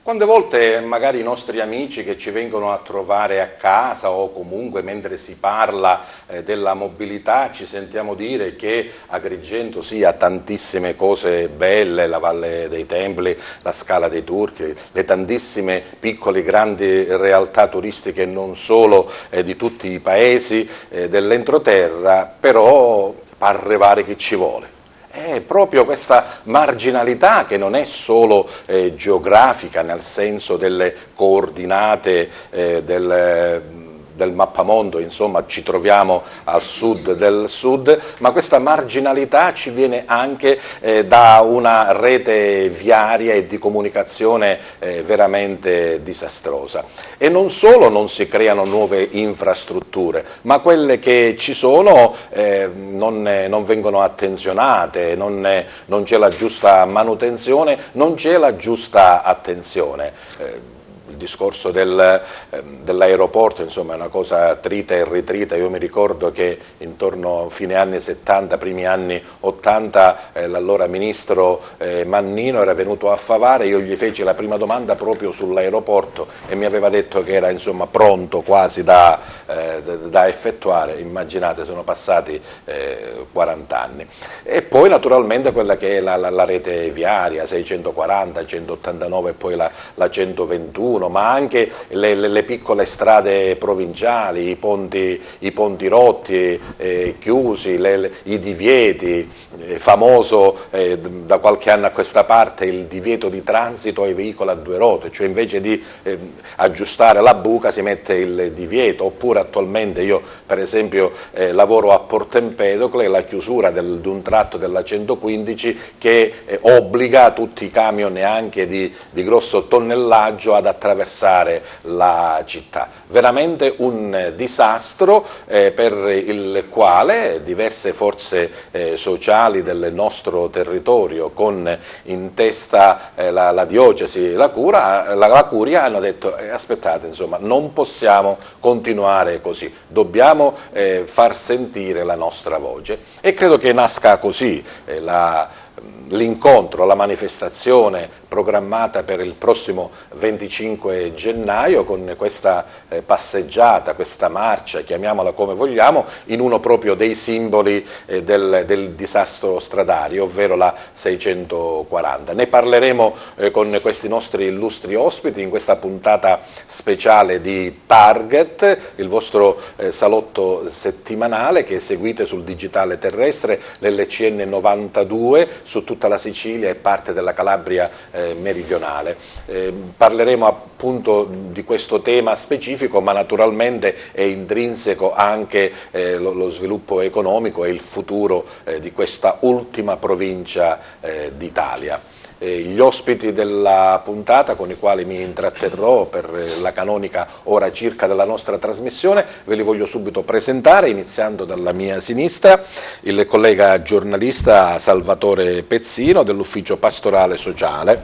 Quante volte magari i nostri amici che ci vengono a trovare a casa o comunque mentre si parla della mobilità ci sentiamo dire che Agrigento sì, ha tantissime cose belle, la Valle dei Templi, la Scala dei Turchi, le tantissime piccole grandi realtà turistiche non solo di tutti i paesi dell'entroterra, però pare che ci vuole. È proprio questa marginalità che non è solo geografica nel senso delle coordinate del mappamondo, insomma ci troviamo al sud del sud, ma questa marginalità ci viene anche da una rete viaria e di comunicazione veramente disastrosa. E non solo non si creano nuove infrastrutture, ma quelle che ci sono non vengono attenzionate, non c'è la giusta manutenzione, non c'è la giusta attenzione. Il discorso dell'aeroporto, insomma, è una cosa trita e ritrita. Io mi ricordo che intorno a fine anni 70, primi anni 80, l'allora ministro Mannino era venuto a Favara, io gli feci la prima domanda proprio sull'aeroporto e mi aveva detto che era, insomma, pronto quasi da effettuare. Immaginate, sono passati 40 anni. E poi naturalmente quella che è la rete viaria, 640, 189 e poi la 121, ma anche le piccole strade provinciali, i ponti rotti, chiusi, i divieti, famoso da qualche anno a questa parte il divieto di transito ai veicoli a due ruote, cioè invece di aggiustare la buca si mette il divieto, oppure attualmente io per esempio lavoro a Porto Empedocle, la chiusura di un tratto della 115 che obbliga tutti i camion neanche di grosso tonnellaggio ad attraversare la città. Veramente un disastro per il quale diverse forze sociali del nostro territorio, con in testa la diocesi, la curia, hanno detto aspettate, insomma, non possiamo continuare così, dobbiamo far sentire la nostra voce. E credo che nasca così l'incontro, la manifestazione programmata per il prossimo 25 gennaio con questa passeggiata, questa marcia, chiamiamola come vogliamo, in uno proprio dei simboli del disastro stradale, ovvero la 640. Ne parleremo con questi nostri illustri ospiti in questa puntata speciale di Target, il vostro salotto settimanale che seguite sul digitale terrestre, l'LCN 92, su tutta la Sicilia e parte della Calabria meridionale. Parleremo appunto di questo tema specifico, ma naturalmente è intrinseco anche lo sviluppo economico e il futuro di questa ultima provincia d'Italia. Gli ospiti della puntata con i quali mi intratterrò per la canonica ora circa della nostra trasmissione ve li voglio subito presentare, iniziando dalla mia sinistra il collega giornalista Salvatore Pezzino dell'Ufficio Pastorale Sociale,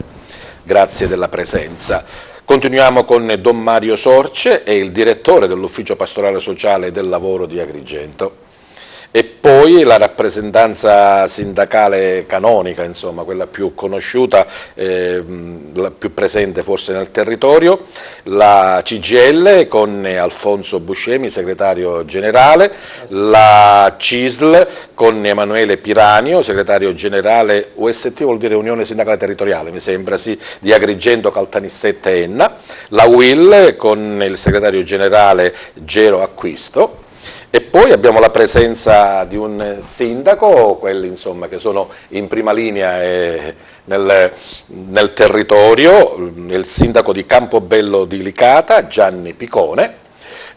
grazie della presenza. Continuiamo con Don Mario Sorce, è il direttore dell'Ufficio Pastorale Sociale del Lavoro di Agrigento. E poi la rappresentanza sindacale canonica, insomma, quella più conosciuta, la più presente forse nel territorio, la CGIL con Alfonso Buscemi, segretario generale, la CISL con Emanuele Piranio, segretario generale, UST vuol dire Unione Sindacale Territoriale, mi sembra, sì, di Agrigento, Caltanissetta e Enna, la UIL con il segretario generale Gero Acquisto. E poi abbiamo la presenza di un sindaco, quelli insomma che sono in prima linea nel territorio, il sindaco di Campobello di Licata, Gianni Picone,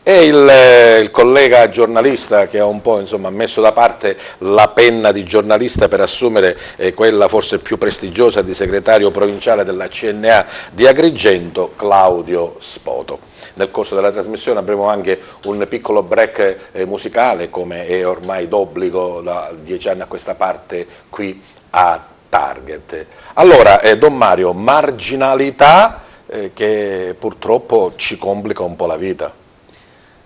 e il collega giornalista che ha un po' insomma messo da parte la penna di giornalista per assumere quella forse più prestigiosa di segretario provinciale della CNA di Agrigento, Claudio Spoto. Nel corso della trasmissione avremo anche un piccolo break musicale, come è ormai d'obbligo da 10 anni a questa parte qui a Target. Allora, Don Mario, marginalità che purtroppo ci complica un po' la vita.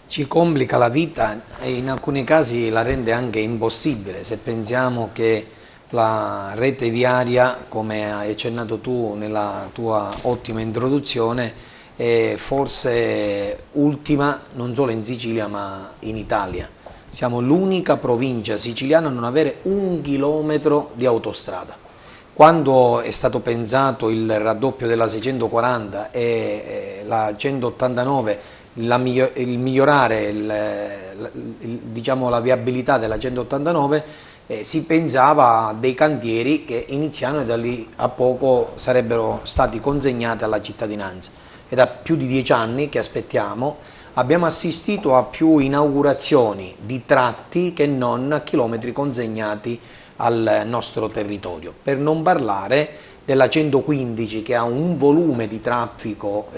Ci complica la vita e in alcuni casi la rende anche impossibile, se pensiamo che la rete viaria, come hai accennato tu nella tua ottima introduzione, è forse ultima non solo in Sicilia ma in Italia. Siamo l'unica provincia siciliana a non avere 1 chilometro di autostrada. Quando è stato pensato il raddoppio della 640 e la 189, il migliorare diciamo, la viabilità della 189, si pensava a dei cantieri che iniziano e da lì a poco sarebbero stati consegnati alla cittadinanza. È da più di 10 anni che aspettiamo. Abbiamo assistito a più inaugurazioni di tratti che non a chilometri consegnati al nostro territorio, per non parlare della 115 che ha un volume di traffico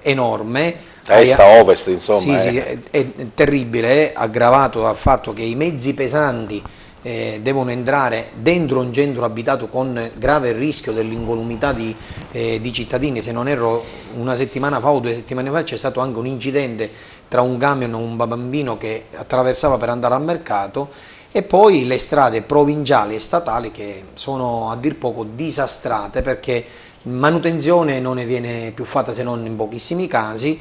enorme. Est a ovest, insomma. Sì, sì, è terribile, aggravato dal fatto che i mezzi pesanti devono entrare dentro un centro abitato con grave rischio dell'incolumità di cittadini. Se non erro, una settimana fa o 2 settimane fa c'è stato anche un incidente tra un camion e un bambino che attraversava per andare al mercato, e poi le strade provinciali e statali che sono a dir poco disastrate, perché manutenzione non ne viene più fatta se non in pochissimi casi,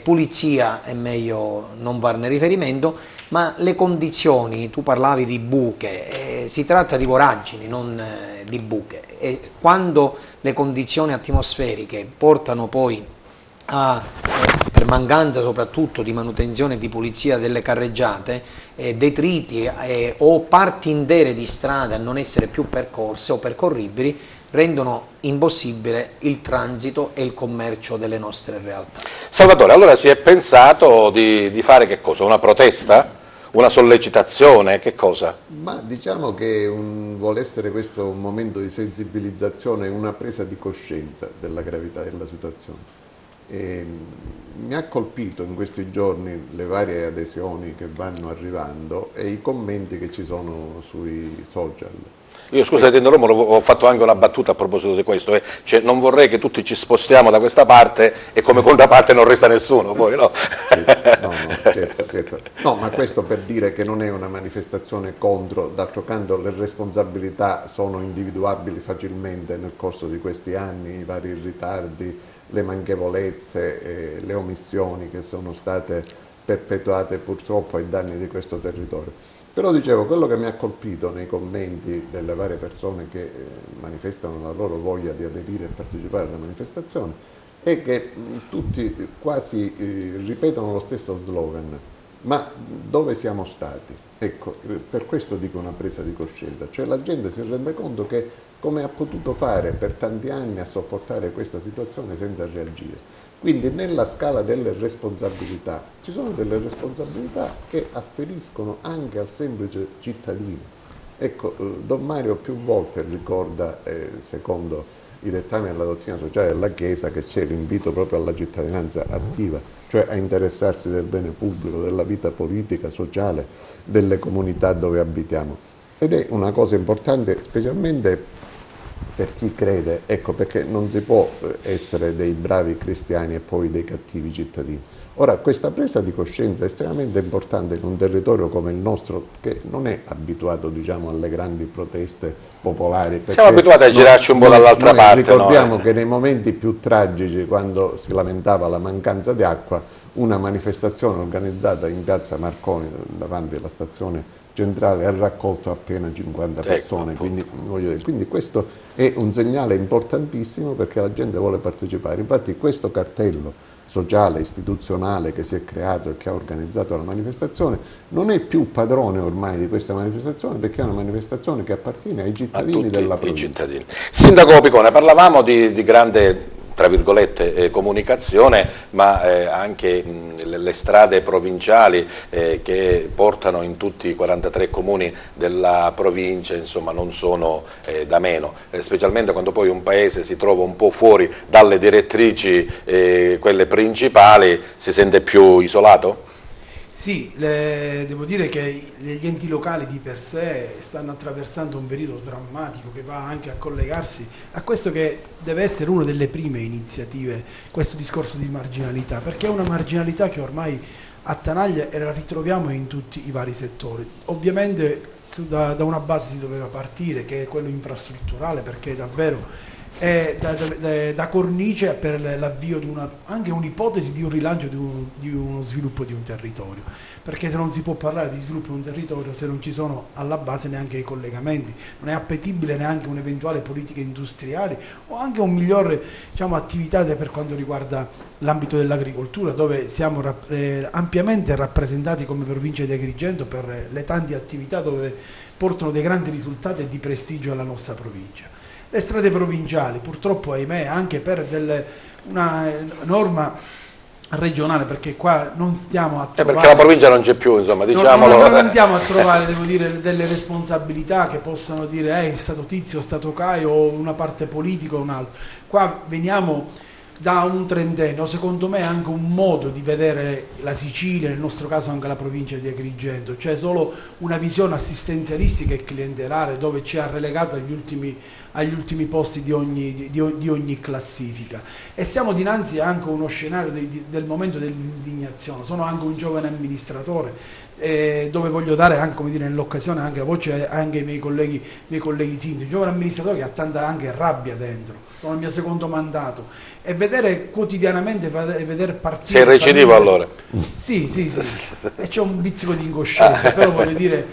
pulizia è meglio non farne riferimento, ma le condizioni, tu parlavi di buche, si tratta di voragini, non di buche, e quando le condizioni atmosferiche portano poi per mancanza soprattutto di manutenzione e di pulizia delle carreggiate, detriti o parti intere di strade a non essere più percorse o percorribili, rendono impossibile il transito e il commercio delle nostre realtà. Salvatore, allora si è pensato di fare che cosa? Una protesta? Una sollecitazione? Che cosa? Ma diciamo che vuole essere questo un momento di sensibilizzazione, una presa di coscienza della gravità della situazione. Mi ha colpito in questi giorni le varie adesioni che vanno arrivando e i commenti che ci sono sui social. Io scusa ti interrompo, ho fatto anche una battuta a proposito di questo, cioè non vorrei che tutti ci spostiamo da questa parte e come contraparte non resta nessuno, poi no? Sì, no, certo. No, ma questo per dire che non è una manifestazione contro, d'altro canto le responsabilità sono individuabili facilmente nel corso di questi anni, i vari ritardi, le manchevolezze, le omissioni che sono state perpetuate purtroppo ai danni di questo territorio. Però dicevo, quello che mi ha colpito nei commenti delle varie persone che manifestano la loro voglia di aderire e partecipare alla manifestazione è che tutti quasi ripetono lo stesso slogan: ma dove siamo stati? Ecco, per questo dico una presa di coscienza, cioè la gente si rende conto che come ha potuto fare per tanti anni a sopportare questa situazione senza reagire. Quindi nella scala delle responsabilità ci sono delle responsabilità che afferiscono anche al semplice cittadino. Ecco, Don Mario più volte ricorda, secondo i dettami della dottrina sociale della Chiesa, che c'è l'invito proprio alla cittadinanza attiva, cioè a interessarsi del bene pubblico, della vita politica, sociale, delle comunità dove abitiamo. Ed è una cosa importante, specialmente per chi crede, ecco, perché non si può essere dei bravi cristiani e poi dei cattivi cittadini. Ora, questa presa di coscienza è estremamente importante in un territorio come il nostro, che non è abituato, diciamo, alle grandi proteste popolari. Siamo abituati a girarci un po' dall'altra parte. Ricordiamo che nei momenti più tragici, quando si lamentava la mancanza di acqua, una manifestazione organizzata in piazza Marconi, davanti alla stazione centrale, ha raccolto appena 50 persone, quindi questo è un segnale importantissimo perché la gente vuole partecipare. Infatti questo cartello sociale, istituzionale che si è creato e che ha organizzato la manifestazione non è più padrone ormai di questa manifestazione, perché è una manifestazione che appartiene ai cittadini della provincia. Sindaco Picone, parlavamo di grande, tra virgolette, comunicazione, ma anche le strade provinciali che portano in tutti i 43 comuni della provincia, insomma, non sono da meno, specialmente quando poi un paese si trova un po' fuori dalle direttrici, quelle principali, si sente più isolato? Sì, devo dire che gli enti locali di per sé stanno attraversando un periodo drammatico che va anche a collegarsi a questo che deve essere una delle prime iniziative, questo discorso di marginalità, perché è una marginalità che ormai attanaglia e la ritroviamo in tutti i vari settori. Ovviamente da una base si doveva partire, che è quello infrastrutturale, perché davvero è da cornice per l'avvio di anche un'ipotesi di un rilancio di uno sviluppo di un territorio, perché se non si può parlare di sviluppo di un territorio se non ci sono alla base neanche i collegamenti, non è appetibile neanche un'eventuale politica industriale o anche un migliore, diciamo, attività per quanto riguarda l'ambito dell'agricoltura, dove siamo ampiamente rappresentati come provincia di Agrigento per le tante attività dove portano dei grandi risultati e di prestigio alla nostra provincia. Le strade provinciali, purtroppo, ahimè, anche per una norma regionale, perché qua non stiamo a trovare... perché la provincia non c'è più, insomma, diciamolo. Non andiamo a trovare, devo dire, delle responsabilità che possano dire è stato Tizio, è stato Caio, o una parte politica o un altro. Qua veniamo da un trentennio, secondo me è anche un modo di vedere la Sicilia, nel nostro caso anche la provincia di Agrigento, cioè solo una visione assistenzialistica e clientelare, dove ci ha relegato agli ultimi posti di ogni classifica, e siamo dinanzi anche a uno scenario del momento dell'indignazione. Sono anche un giovane amministratore, dove voglio dare anche, come dire, nell'occasione anche la voce anche ai miei colleghi sindaci, un giovane amministratore che ha tanta anche rabbia dentro. Sono il mio secondo mandato e vedere quotidianamente partire... Sei recidivo allora? Sì, e c'è un pizzico di incoscienza, però voglio dire,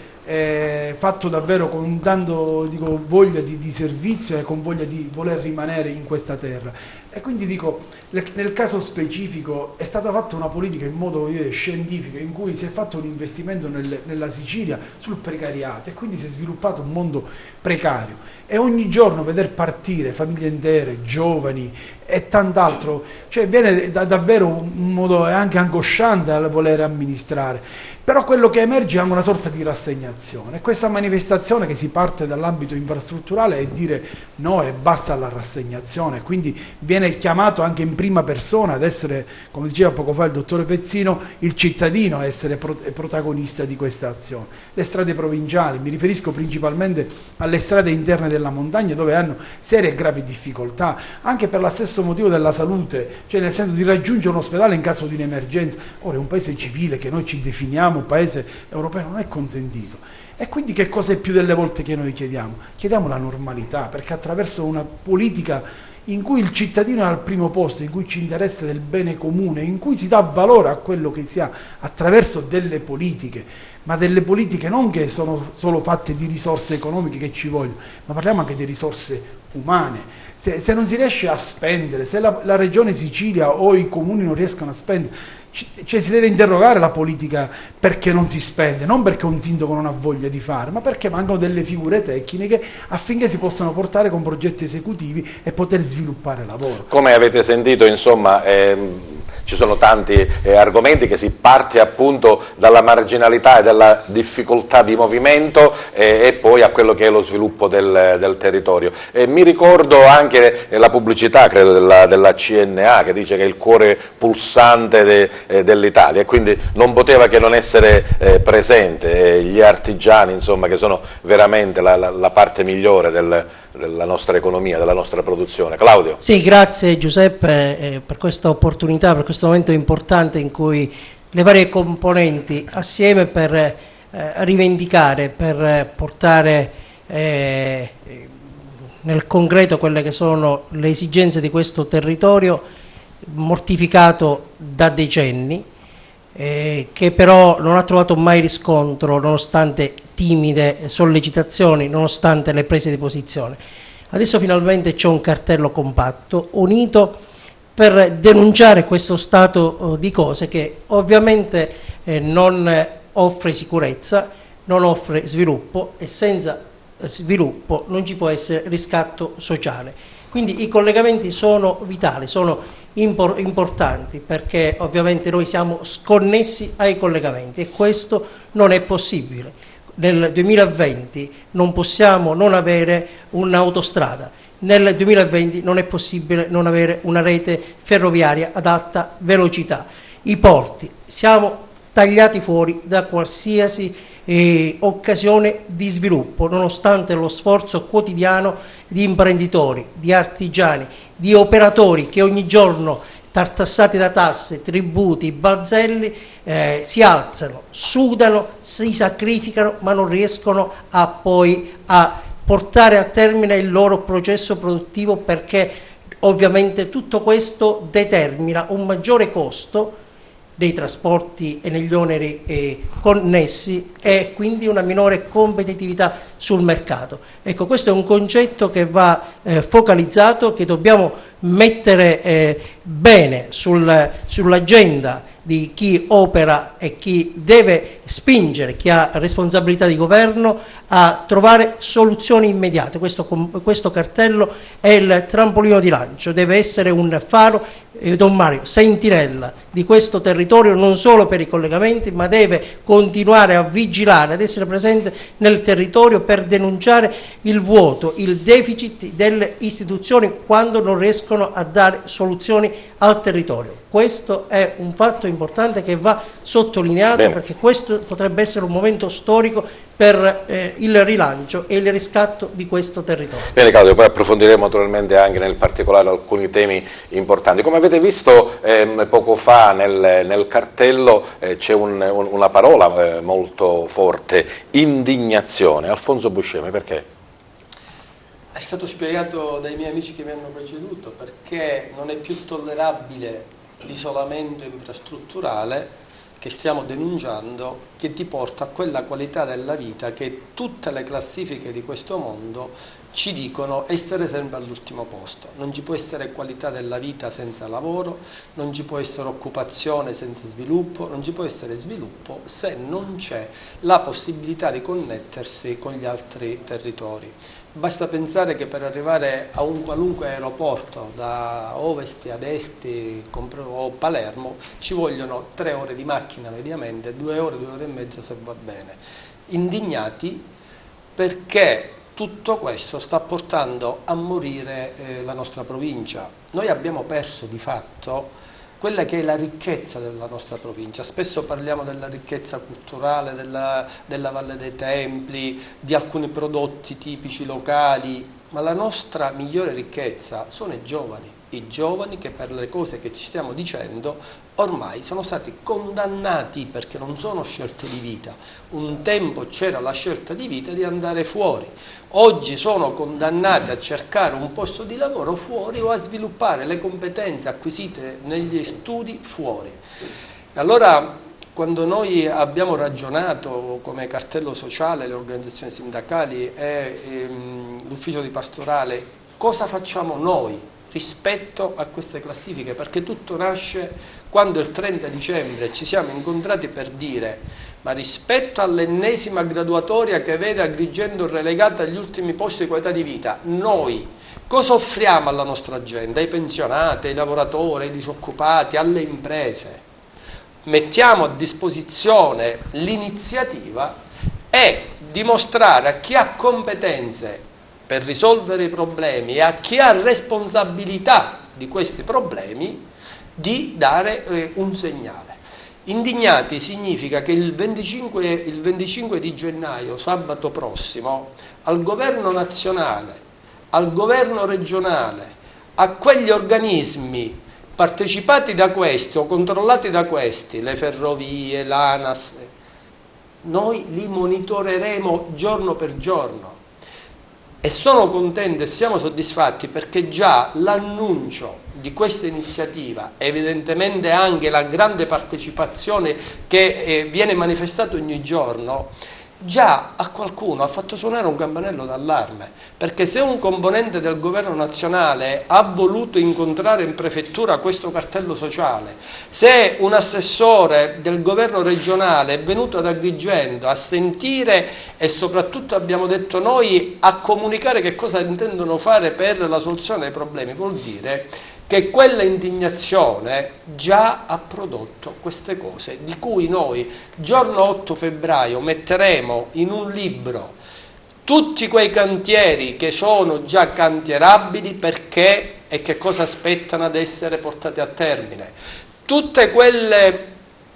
fatto davvero con tanto, dico, voglia di servizio e con voglia di voler rimanere in questa terra. E quindi dico, nel caso specifico è stata fatta una politica in modo, scientifico, in cui si è fatto un investimento nella Sicilia sul precariato, e quindi si è sviluppato un mondo precario, e ogni giorno veder partire famiglie intere, giovani e tant'altro, cioè viene davvero un modo anche angosciante a voler amministrare. Però quello che emerge è anche una sorta di rassegnazione, e questa manifestazione che si parte dall'ambito infrastrutturale è dire no e basta alla rassegnazione, quindi viene chiamato anche in prima persona ad essere, come diceva poco fa il dottore Pezzino, il cittadino a essere protagonista di questa azione. Le strade provinciali, mi riferisco principalmente alle strade interne della montagna, dove hanno serie e gravi difficoltà, anche per lo stesso motivo della salute, cioè nel senso di raggiungere un ospedale in caso di un'emergenza. Ora, è un paese civile che noi ci definiamo un paese europeo, non è consentito. E quindi che cosa è più delle volte che noi chiediamo? Chiediamo la normalità, perché attraverso una politica in cui il cittadino è al primo posto, in cui ci interessa del bene comune, in cui si dà valore a quello che si ha attraverso delle politiche, ma delle politiche non che sono solo fatte di risorse economiche che ci vogliono, ma parliamo anche di risorse umane. Se non si riesce a spendere, se la regione Sicilia o i comuni non riescono a spendere, cioè si deve interrogare la politica perché non si spende, non perché un sindaco non ha voglia di fare, ma perché mancano delle figure tecniche affinché si possano portare con progetti esecutivi e poter sviluppare lavoro. Come avete sentito, insomma, ci sono tanti argomenti, che si parte appunto dalla marginalità e dalla difficoltà di movimento e poi a quello che è lo sviluppo del territorio. Mi ricordo anche la pubblicità, credo, della CNA, che dice che è il cuore pulsante dell'Italia, e quindi non poteva che non essere presente. Gli artigiani, insomma, che sono veramente la parte migliore della nostra economia, della nostra produzione. Claudio? Sì, grazie Giuseppe per questa opportunità, per questo momento importante in cui le varie componenti assieme per rivendicare, per portare nel concreto quelle che sono le esigenze di questo territorio mortificato da decenni, che però non ha trovato mai riscontro nonostante timide sollecitazioni, nonostante le prese di posizione. Adesso finalmente c'è un cartello compatto, unito, per denunciare questo stato di cose che ovviamente non offre sicurezza, non offre sviluppo, e senza sviluppo non ci può essere riscatto sociale. Quindi i collegamenti sono vitali, sono importanti, perché ovviamente noi siamo sconnessi ai collegamenti e questo non è possibile. Nel 2020 non possiamo non avere un'autostrada, nel 2020 non è possibile non avere una rete ferroviaria ad alta velocità. I porti, siamo tagliati fuori da qualsiasi occasione di sviluppo, nonostante lo sforzo quotidiano di imprenditori, di artigiani, di operatori che ogni giorno tartassati da tasse, tributi, balzelli, si alzano, sudano, si sacrificano, ma non riescono poi a portare a termine il loro processo produttivo, perché ovviamente tutto questo determina un maggiore costo dei trasporti e negli oneri connessi, e quindi una minore competitività sul mercato. Ecco, questo è un concetto che va focalizzato, che dobbiamo mettere bene sull'agenda di chi opera e chi deve spingere, chi ha responsabilità di governo, a trovare soluzioni immediate. Questo cartello è il trampolino di lancio, deve essere un faro, Don Mario, sentinella di questo territorio, non solo per i collegamenti, ma deve continuare a vigilare, ad essere presente nel territorio per denunciare il vuoto, il deficit delle istituzioni quando non riescono a dare soluzioni al territorio. Questo è un fatto importante che va sottolineato. Bene. Perché questo potrebbe essere un momento storico per il rilancio e il riscatto di questo territorio. Bene Claudio, poi approfondiremo naturalmente anche nel particolare alcuni temi importanti. Come avete visto poco fa nel cartello c'è una parola molto forte: indignazione. Alfonso Buscemi, perché? È stato spiegato dai miei amici che mi hanno preceduto, perché non è più tollerabile l'isolamento infrastrutturale che stiamo denunciando, che ti porta a quella qualità della vita che tutte le classifiche di questo mondo ci dicono essere sempre all'ultimo posto. Non ci può essere qualità della vita senza lavoro, non ci può essere occupazione senza sviluppo, non ci può essere sviluppo se non c'è la possibilità di connettersi con gli altri territori. Basta pensare che per arrivare a un qualunque aeroporto da Ovest ad Est o Palermo ci vogliono 3 ore di macchina mediamente, 2 ore, 2 ore e mezza se va bene. Indignati perché tutto questo sta portando a morire la nostra provincia. Noi abbiamo perso di fatto quella che è la ricchezza della nostra provincia. Spesso parliamo della ricchezza culturale, della Valle dei Templi, di alcuni prodotti tipici locali, ma la nostra migliore ricchezza sono i giovani che per le cose che ci stiamo dicendo ormai sono stati condannati perché non sono scelte di vita. Un tempo c'era la scelta di vita di andare fuori, oggi sono condannati a cercare un posto di lavoro fuori o a sviluppare le competenze acquisite negli studi fuori. Allora, quando noi abbiamo ragionato come cartello sociale, le organizzazioni sindacali e l'ufficio di pastorale, cosa facciamo noi rispetto a queste classifiche? Perché tutto nasce quando il 30 dicembre ci siamo incontrati per dire: ma rispetto all'ennesima graduatoria che vede Agrigento relegata agli ultimi posti di qualità di vita, noi cosa offriamo alla nostra gente, ai pensionati, ai lavoratori, ai disoccupati, alle imprese? Mettiamo a disposizione l'iniziativa e dimostrare a chi ha competenze per risolvere i problemi e a chi ha responsabilità di questi problemi di dare un segnale. Indignati significa che il 25 di gennaio, sabato prossimo, al governo nazionale, al governo regionale, a quegli organismi partecipati da questi o controllati da questi, le ferrovie, l'ANAS, noi li monitoreremo giorno per giorno. E sono contento e siamo soddisfatti perché già l'annuncio di questa iniziativa, evidentemente anche la grande partecipazione che viene manifestata ogni giorno, già a qualcuno ha fatto suonare un campanello d'allarme, perché se un componente del governo nazionale ha voluto incontrare in prefettura questo cartello sociale, se un assessore del governo regionale è venuto ad Agrigento a sentire e soprattutto, abbiamo detto noi, a comunicare che cosa intendono fare per la soluzione dei problemi, vuol dire che quella indignazione già ha prodotto queste cose, di cui noi giorno 8 febbraio metteremo in un libro tutti quei cantieri che sono già cantierabili, perché e che cosa aspettano ad essere portati a termine, tutte quelle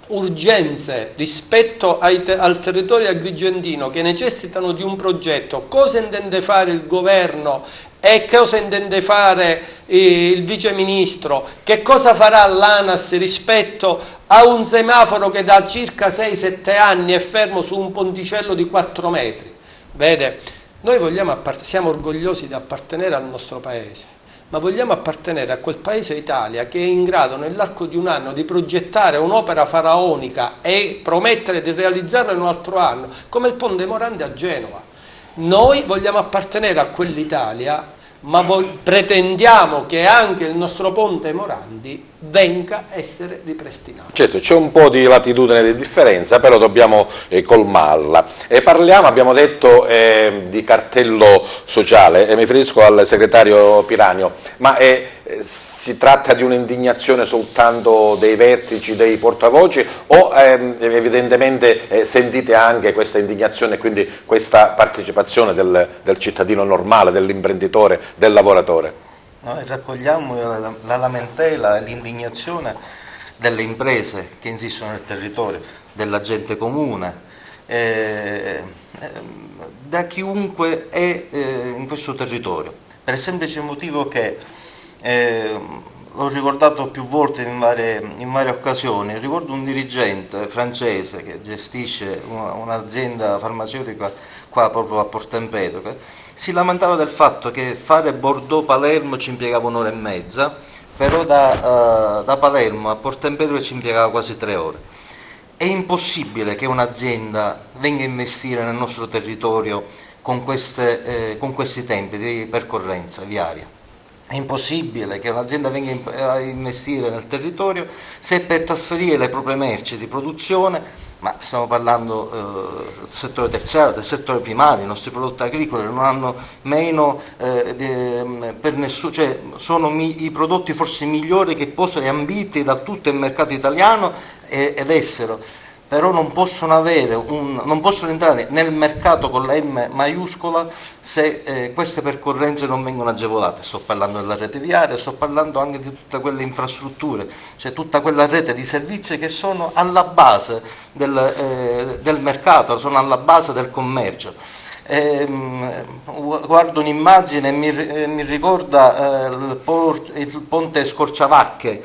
urgenze rispetto al territorio agrigentino che necessitano di un progetto, cosa intende fare il governo E cosa intende fare il Vice Ministro? Che cosa farà l'ANAS rispetto a un semaforo che da circa 6-7 anni è fermo su un ponticello di 4 metri? Vede, noi siamo orgogliosi di appartenere al nostro paese, ma vogliamo appartenere a quel paese Italia che è in grado nell'arco di un anno di progettare un'opera faraonica e promettere di realizzarla in un altro anno, come il Ponte Morandi a Genova. Noi vogliamo appartenere a quell'Italia, ma pretendiamo che anche il nostro Ponte Morandi venga a essere ripristinato. Certo, c'è un po' di latitudine di differenza, però dobbiamo colmarla. Abbiamo detto di cartello sociale, e mi riferisco al segretario Piranio, ma si tratta di un'indignazione soltanto dei vertici, dei portavoce, o evidentemente sentite anche questa indignazione e quindi questa partecipazione del cittadino normale, dell'imprenditore, del lavoratore? Noi raccogliamo la lamentela e l'indignazione delle imprese che insistono nel territorio, della gente comune, da chiunque è in questo territorio, per il semplice motivo che l'ho ricordato più volte in varie occasioni. Ricordo un dirigente francese che gestisce un'azienda farmaceutica qua proprio a Porto Empedocle. Si lamentava del fatto che fare Bordeaux-Palermo ci impiegava un'ora e mezza, però da Palermo a Porto Empedocle ci impiegava quasi 3 ore. È impossibile che un'azienda venga a investire nel nostro territorio con questi tempi di percorrenza viaria. È impossibile che un'azienda venga a investire nel territorio se per trasferire le proprie merci di produzione, ma stiamo parlando del settore terziario, del settore primario, i nostri prodotti agricoli non hanno meno per nessuno, cioè sono i prodotti forse migliori che possono e ambiti da tutto il mercato italiano ed estero, però non possono entrare nel mercato con la M maiuscola se queste percorrenze non vengono agevolate. Sto parlando della rete viaria, sto parlando anche di tutte quelle infrastrutture, cioè tutta quella rete di servizi che sono alla base del mercato, sono alla base del commercio. Guardo un'immagine e mi ricorda il ponte Scorciavacche,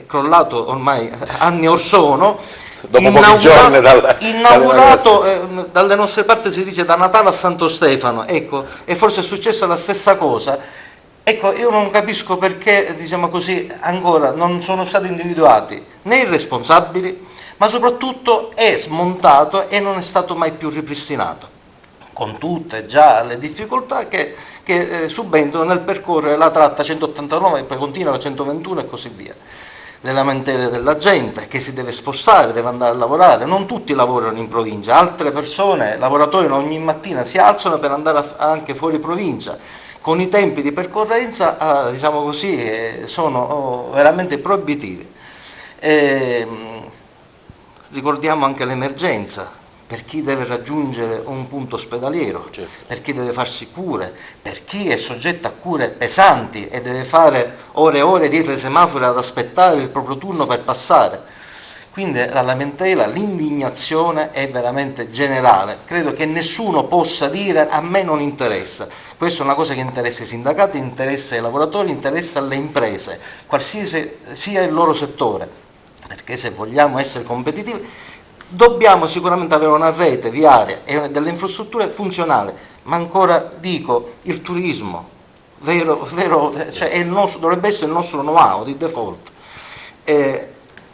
crollato ormai anni or sono, Dopo pochi giorni inaugurato dalle nostre parti si dice da Natale a Santo Stefano, ecco, e forse è successa la stessa cosa. Ecco, io non capisco perché, diciamo così, ancora non sono stati individuati né i responsabili, ma soprattutto è smontato e non è stato mai più ripristinato, con tutte già le difficoltà che subentrano nel percorrere la tratta 189 e poi continua la 121 e così via. Le lamentele della gente che si deve spostare, deve andare a lavorare, non tutti lavorano in provincia, altre persone, lavoratori ogni mattina si alzano per andare anche fuori provincia, con i tempi di percorrenza diciamo così, sono veramente proibitivi. Ricordiamo anche l'emergenza, per chi deve raggiungere un punto ospedaliero, certo, per chi deve farsi cure, per chi è soggetto a cure pesanti e deve fare ore e ore dietro i semafori ad aspettare il proprio turno per passare. Quindi la lamentela, l'indignazione è veramente generale. Credo che nessuno possa dire a me non interessa. Questa è una cosa che interessa ai sindacati, interessa ai lavoratori, interessa alle imprese, qualsiasi sia il loro settore, perché se vogliamo essere competitivi dobbiamo sicuramente avere una rete viaria e delle infrastrutture funzionali, ma ancora dico, il turismo, cioè dovrebbe essere il nostro know-how di default,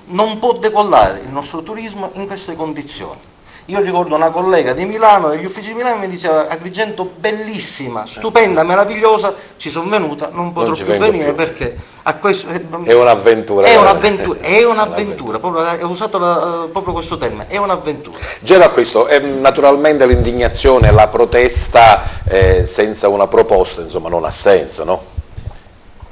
non può decollare il nostro turismo in queste condizioni. Io ricordo una collega di Milano, degli uffici di Milano, mi diceva: Agrigento bellissima, stupenda, meravigliosa, ci sono venuta, non potrò più venire perché a questo, è un'avventura. È un'avventura, proprio, ho usato proprio questo termine, è un'avventura. Già a questo, naturalmente l'indignazione, la protesta senza una proposta, insomma, non ha senso, no?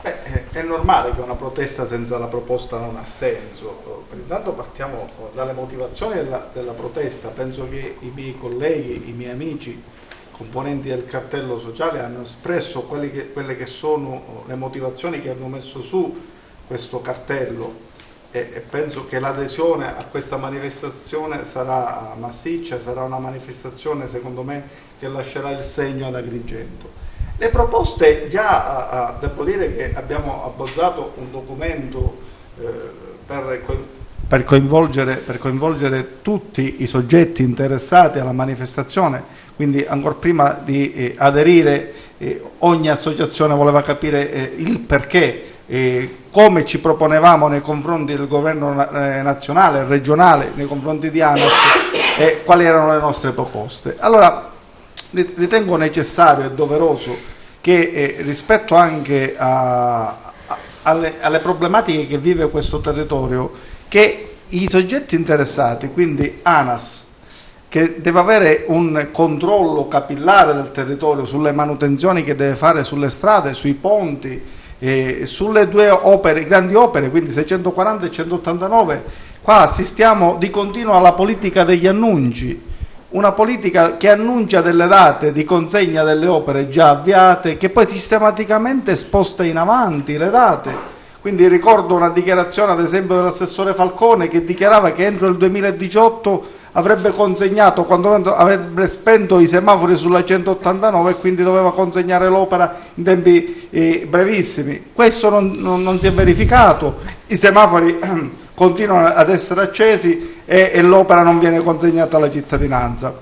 È normale che una protesta senza la proposta non ha senso. Intanto partiamo dalle motivazioni della protesta. Penso che i miei colleghi, i miei amici, componenti del cartello sociale, hanno espresso quelle che sono le motivazioni che hanno messo su questo cartello e penso che l'adesione a questa manifestazione sarà massiccia, sarà una manifestazione secondo me che lascerà il segno ad Agrigento. Le proposte già, devo dire che abbiamo abbozzato un documento per coinvolgere tutti i soggetti interessati alla manifestazione, quindi ancora prima di aderire ogni associazione voleva capire il perché, come ci proponevamo nei confronti del governo nazionale, regionale, nei confronti di ANAS e quali erano le nostre proposte. Allora ritengo necessario e doveroso che rispetto anche alle problematiche che vive questo territorio, che i soggetti interessati, quindi ANAS, che deve avere un controllo capillare del territorio sulle manutenzioni che deve fare sulle strade, sui ponti, sulle due opere, grandi opere, quindi 640 e 189, qua assistiamo di continuo alla politica degli annunci, una politica che annuncia delle date di consegna delle opere già avviate, che poi sistematicamente sposta in avanti le date. Quindi ricordo una dichiarazione ad esempio dell'assessore Falcone che dichiarava che entro il 2018 avrebbe consegnato, quando avrebbe spento i semafori sulla 189 e quindi doveva consegnare l'opera in tempi brevissimi. Questo non si è verificato, i semafori continuano ad essere accesi e l'opera non viene consegnata alla cittadinanza.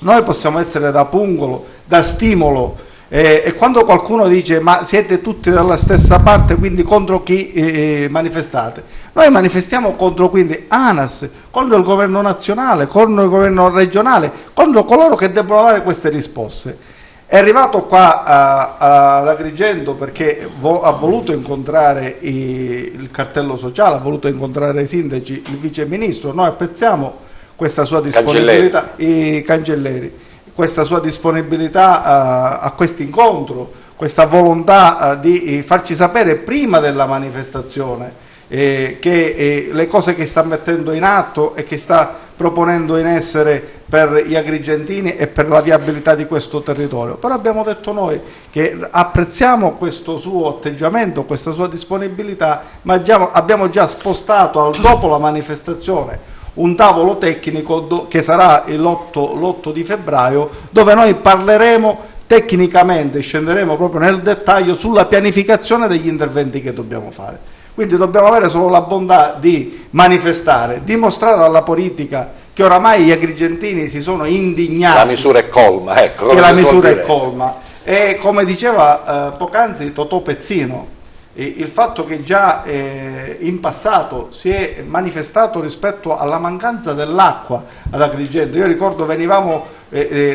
Noi possiamo essere da pungolo, da stimolo, e quando qualcuno dice ma siete tutti dalla stessa parte, quindi contro chi manifestate? Noi manifestiamo contro quindi ANAS, contro il governo nazionale, contro il governo regionale, contro coloro che devono dare queste risposte. È arrivato qua ad Agrigento perché ha voluto incontrare il cartello sociale, ha voluto incontrare i sindaci, il vice ministro. Noi apprezziamo questa sua disponibilità, i cancelleri, questa sua disponibilità a questo incontro, questa volontà di farci sapere prima della manifestazione che le cose che sta mettendo in atto e che sta proponendo in essere per gli agrigentini e per la viabilità di questo territorio. Però abbiamo detto noi che apprezziamo questo suo atteggiamento, questa sua disponibilità, ma abbiamo già spostato dopo la manifestazione un tavolo tecnico che sarà l'8 di febbraio, dove noi parleremo tecnicamente, scenderemo proprio nel dettaglio sulla pianificazione degli interventi che dobbiamo fare. Quindi dobbiamo avere solo la bontà di manifestare, dimostrare alla politica che oramai gli agrigentini si sono indignati. La misura è colma, ecco. Che la misura è colma. E come diceva poc'anzi Totò Pezzino, il fatto che già in passato si è manifestato rispetto alla mancanza dell'acqua ad Agrigento. Io ricordo venivamo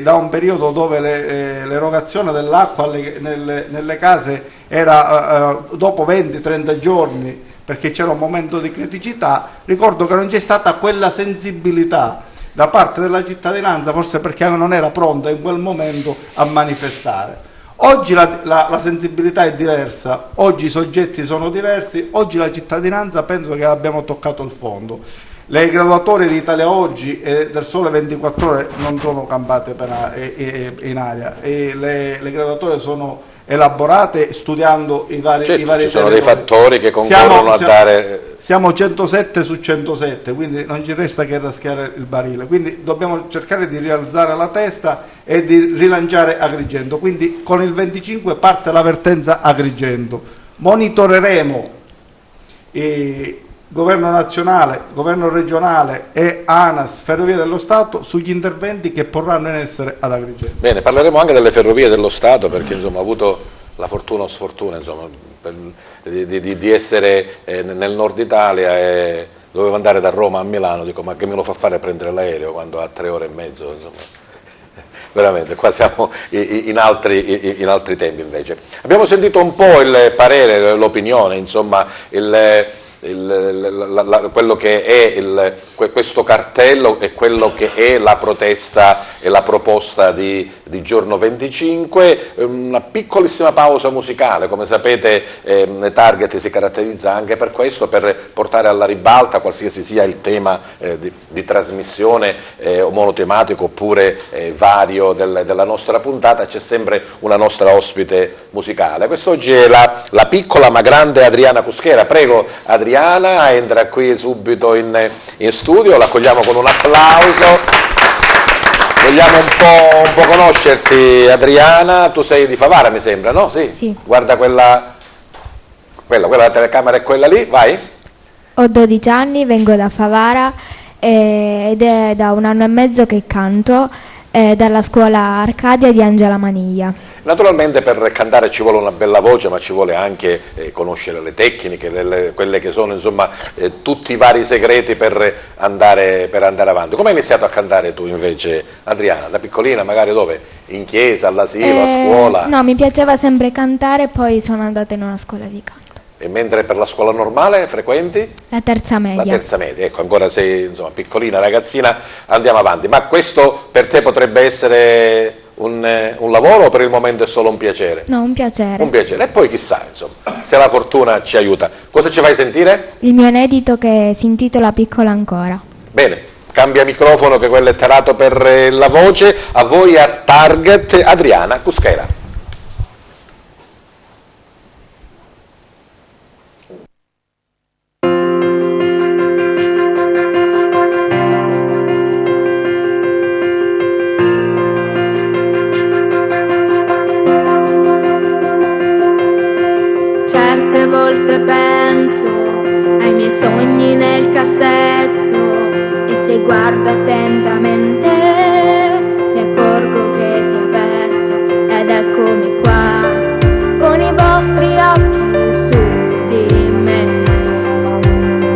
da un periodo dove l'erogazione dell'acqua nelle case era dopo 20-30 giorni, perché c'era un momento di criticità. Ricordo che non c'è stata quella sensibilità da parte della cittadinanza, forse perché non era pronta in quel momento a manifestare. Oggi la sensibilità è diversa, oggi i soggetti sono diversi, oggi la cittadinanza penso che abbiamo toccato il fondo. Le graduatorie di Italia Oggi e del Sole 24 Ore non sono campate in aria, e le graduatorie sono elaborate studiando i vari ci sono dei fattori che concorrono a dare... Siamo 107 su 107, quindi non ci resta che raschiare il barile, quindi dobbiamo cercare di rialzare la testa e di rilanciare Agrigento. Quindi con il 25 parte la vertenza Agrigento. Monitoreremo governo nazionale, governo regionale e ANAS, Ferrovie dello Stato, sugli interventi che porranno in essere ad Agrigento. Bene, parleremo anche delle Ferrovie dello Stato, perché insomma ho avuto la fortuna o sfortuna insomma, di essere nel nord Italia e dovevo andare da Roma a Milano, dico ma che me lo fa fare prendere l'aereo quando ha 3 ore e mezzo, insomma. Veramente, qua siamo in altri tempi invece. Abbiamo sentito un po' il parere, l'opinione, insomma, quello che è questo cartello e quello che è la protesta e la proposta di giorno 25. Una piccolissima pausa musicale, come sapete Target si caratterizza anche per questo, per portare alla ribalta qualsiasi sia il tema di trasmissione monotematico oppure vario della nostra puntata. C'è sempre una nostra ospite musicale. Quest'oggi è la piccola ma grande Adriana Cuschera. Prego Adriana, entra qui subito in studio, l'accogliamo con un applauso. Vogliamo un po' conoscerti, Adriana. Tu sei di Favara, mi sembra, no? Sì. Sì. Guarda quella la telecamera è quella lì, vai. Ho 12 anni, vengo da Favara ed è da 1 anno e mezzo che canto dalla scuola Arcadia di Angela Maniglia. Naturalmente per cantare ci vuole una bella voce, ma ci vuole anche conoscere le tecniche, quelle che sono insomma tutti i vari segreti per andare avanti. Come hai iniziato a cantare tu invece, Adriana? Da piccolina magari dove? In chiesa, all'asilo, a scuola? No, mi piaceva sempre cantare, poi sono andata in una scuola di canto. E mentre per la scuola normale frequenti? La terza media. La terza media, ecco, ancora sei insomma piccolina ragazzina, andiamo avanti. Ma questo per te potrebbe essere un lavoro o per il momento è solo un piacere? No, un piacere. Un piacere, e poi chissà, insomma, se la fortuna ci aiuta. Cosa ci fai sentire? Il mio inedito che si intitola Piccola ancora. Bene, cambia microfono che quello è tarato per la voce. A voi a Target, Adriana Cuschera. Certe volte penso ai miei sogni nel cassetto e se guardo attentamente mi accorgo che si è aperto ed eccomi qua con i vostri occhi su di me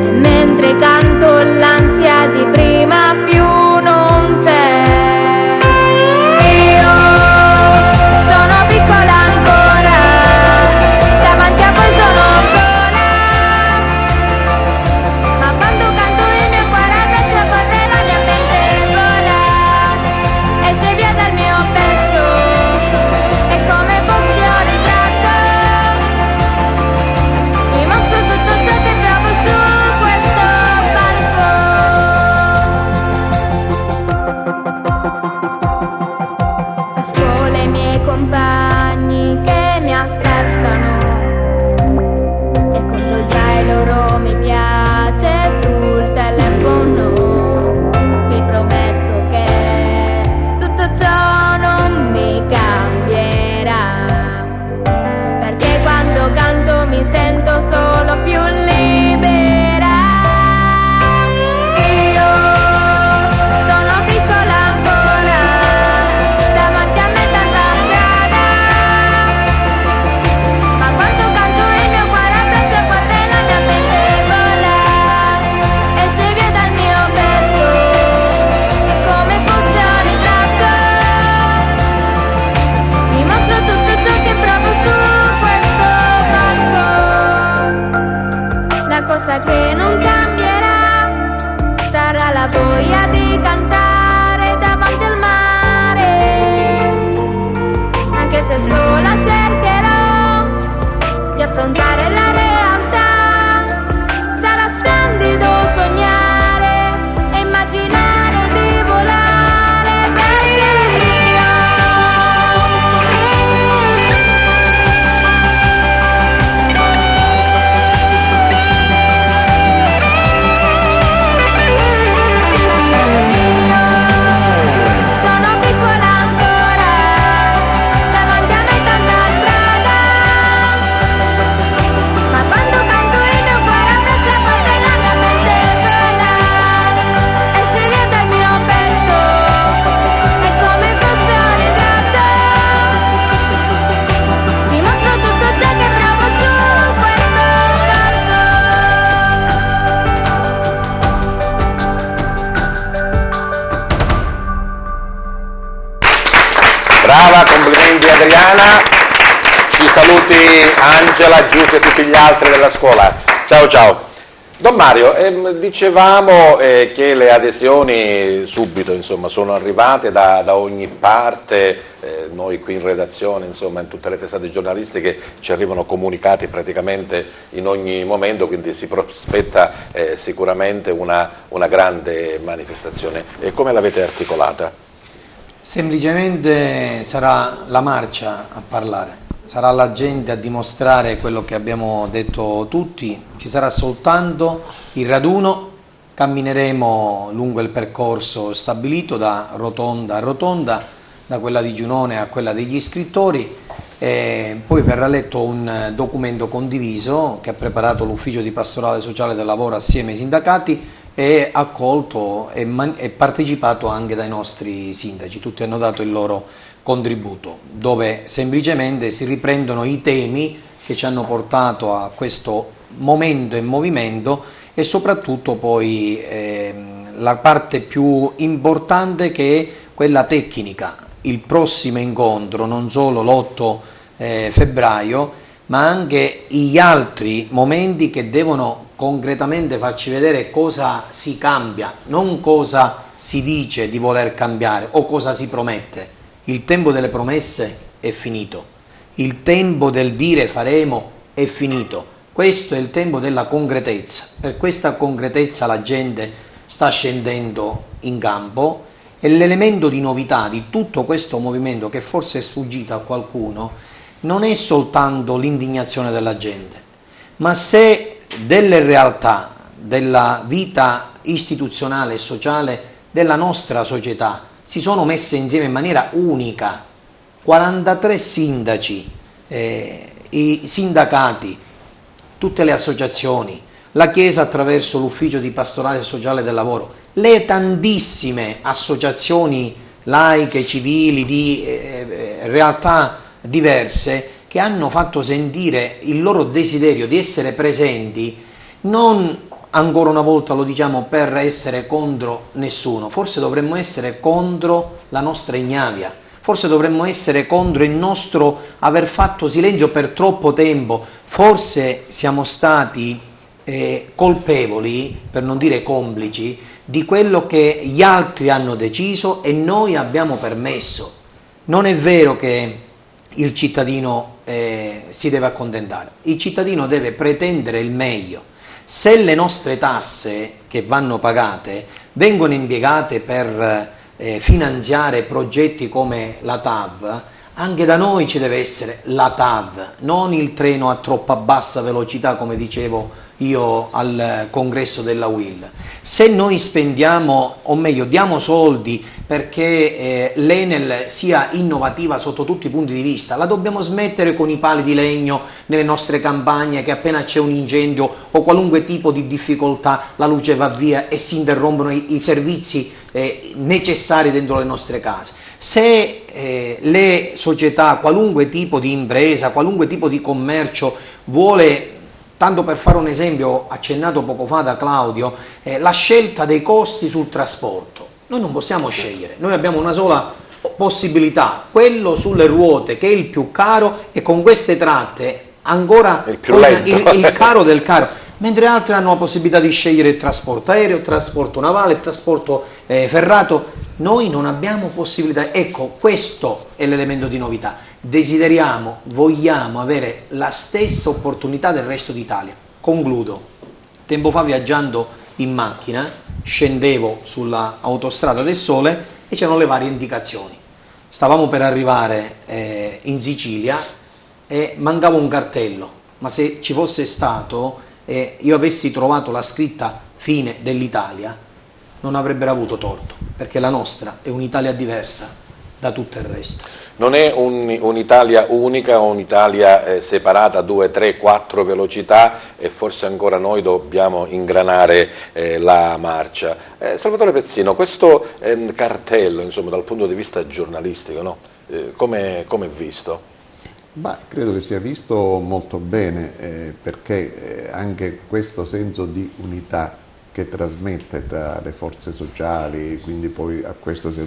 e mentre canto l'ansia di prima più non c'è. Io sono piccola ancora, davanti a voi sono sola, ma quando canto il mio cuore abbraccia forte la mia mente vola, esce via dal mio petto, è come fosse un ritratto, mi mostro tutto ciò che provo su questo palco. A scuola i miei compagni che mi aspettano e conto già il loro mi piace sul telefono. Vi prometto che tutto ciò non mi cambierà, perché quando canto mi sento solo più libera. Io sono piccola ancora, davanti a me tanta strada, ma quando canto il mio cuore abbraccia forte la mia mente vola, esce via dal mio petto, è come fosse un ritratto, mi mostro tutto ciò che provo su questo palco. La cosa che non cambierà sarà la voglia di cantare davanti al mare, anche se sola cercherò di affrontare la realtà. Sarà splendido sognare e immaginare di volare, perché sono piccola ancora, davanti a me tanta strada, ma quando canto il mio cuore abbraccia forte la mia mente vola, esce via dal mio petto, è come fosse un ritratto, vi mostro tutto ciò che provo su questo palco. Brava, complimenti Adriana, ci saluti Angela, Giuse e tutti gli altri della scuola. Ciao ciao. Don Mario, dicevamo che le adesioni subito insomma, sono arrivate da ogni parte, noi qui in redazione, insomma, in tutte le testate giornalistiche ci arrivano comunicati praticamente in ogni momento, quindi si prospetta sicuramente una grande manifestazione. E come l'avete articolata? Semplicemente sarà la marcia a parlare, sarà la gente a dimostrare quello che abbiamo detto tutti, ci sarà soltanto il raduno cammineremo lungo il percorso stabilito da rotonda a rotonda, da quella di Giunone a quella degli scrittori. Poi verrà letto un documento condiviso che ha preparato l'Ufficio di Pastorale Sociale del Lavoro assieme ai sindacati e accolto e partecipato anche dai nostri sindaci. Tutti hanno dato il loro contributo, dove semplicemente si riprendono i temi che ci hanno portato a questo momento e movimento, e soprattutto poi la parte più importante, che è quella tecnica. Il prossimo incontro, non solo l'8 febbraio, ma anche gli altri momenti che devono concretamente farci vedere cosa si cambia, non cosa si dice di voler cambiare o cosa si promette. Il tempo delle promesse è finito, il tempo del dire faremo è finito, questo è il tempo della concretezza. Per questa concretezza la gente sta scendendo in campo, e l'elemento di novità di tutto questo movimento, che forse è sfuggito a qualcuno, non è soltanto l'indignazione della gente, ma se delle realtà della vita istituzionale e sociale della nostra società si sono messe insieme in maniera unica, 43 sindaci, i sindacati, tutte le associazioni, la Chiesa attraverso l'Ufficio di Pastorale Sociale del Lavoro, le tantissime associazioni laiche, civili, di realtà diverse, che hanno fatto sentire il loro desiderio di essere presenti, non ancora una volta lo diciamo per essere contro nessuno, forse dovremmo essere contro la nostra ignavia, forse dovremmo essere contro il nostro aver fatto silenzio per troppo tempo, forse siamo stati colpevoli, per non dire complici, di quello che gli altri hanno deciso e noi abbiamo permesso. Non è vero che il cittadino si deve accontentare, il cittadino deve pretendere il meglio. Se le nostre tasse che vanno pagate vengono impiegate per finanziare progetti come la TAV, anche da noi ci deve essere la TAV, non il treno a troppa bassa velocità, come dicevo io al congresso della UIL. Se noi spendiamo, o meglio diamo soldi perché l'Enel sia innovativa sotto tutti i punti di vista, la dobbiamo smettere con i pali di legno nelle nostre campagne, che appena c'è un incendio o qualunque tipo di difficoltà la luce va via e si interrompono i servizi necessari dentro le nostre case. Se le società, qualunque tipo di impresa, qualunque tipo di commercio vuole, tanto per fare un esempio accennato poco fa da Claudio, la scelta dei costi sul trasporto, noi non possiamo scegliere, noi abbiamo una sola possibilità, quello sulle ruote, che è il più caro, e con queste tratte ancora il caro del caro, mentre altri hanno la possibilità di scegliere il trasporto aereo, il trasporto navale, il trasporto ferrato. Noi non abbiamo possibilità. Ecco, questo è l'elemento di novità. Desideriamo, vogliamo avere la stessa opportunità del resto d'Italia. Concludo. Tempo fa, viaggiando in macchina, scendevo sulla autostrada del Sole e c'erano le varie indicazioni. Stavamo per arrivare in Sicilia e mancava un cartello, ma se ci fosse stato io avessi trovato la scritta fine dell'Italia, non avrebbero avuto torto, perché la nostra è un'Italia diversa da tutto il resto. Non è un'Italia unica, un'Italia separata a 2, 3, 4 velocità, e forse ancora noi dobbiamo ingranare la marcia. Salvatore Pezzino, questo cartello, insomma, dal punto di vista giornalistico, no? Come è visto? Ma credo che sia visto molto bene, perché anche questo senso di unità che trasmette tra le forze sociali, quindi poi a questo si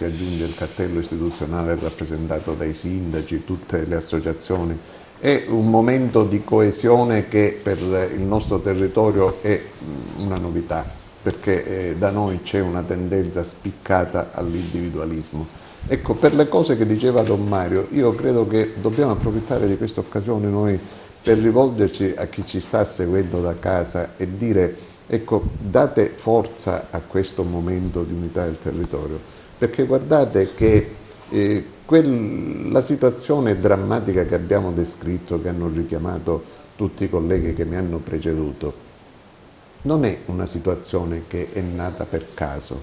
aggiunge il cartello istituzionale rappresentato dai sindaci, tutte le associazioni, è un momento di coesione che per il nostro territorio è una novità, perché da noi c'è una tendenza spiccata all'individualismo. Ecco, per le cose che diceva Don Mario, io credo che dobbiamo approfittare di questa occasione noi per rivolgerci a chi ci sta seguendo da casa e dire, ecco, date forza a questo momento di unità del territorio, perché guardate che la situazione drammatica che abbiamo descritto, che hanno richiamato tutti i colleghi che mi hanno preceduto, non è una situazione che è nata per caso,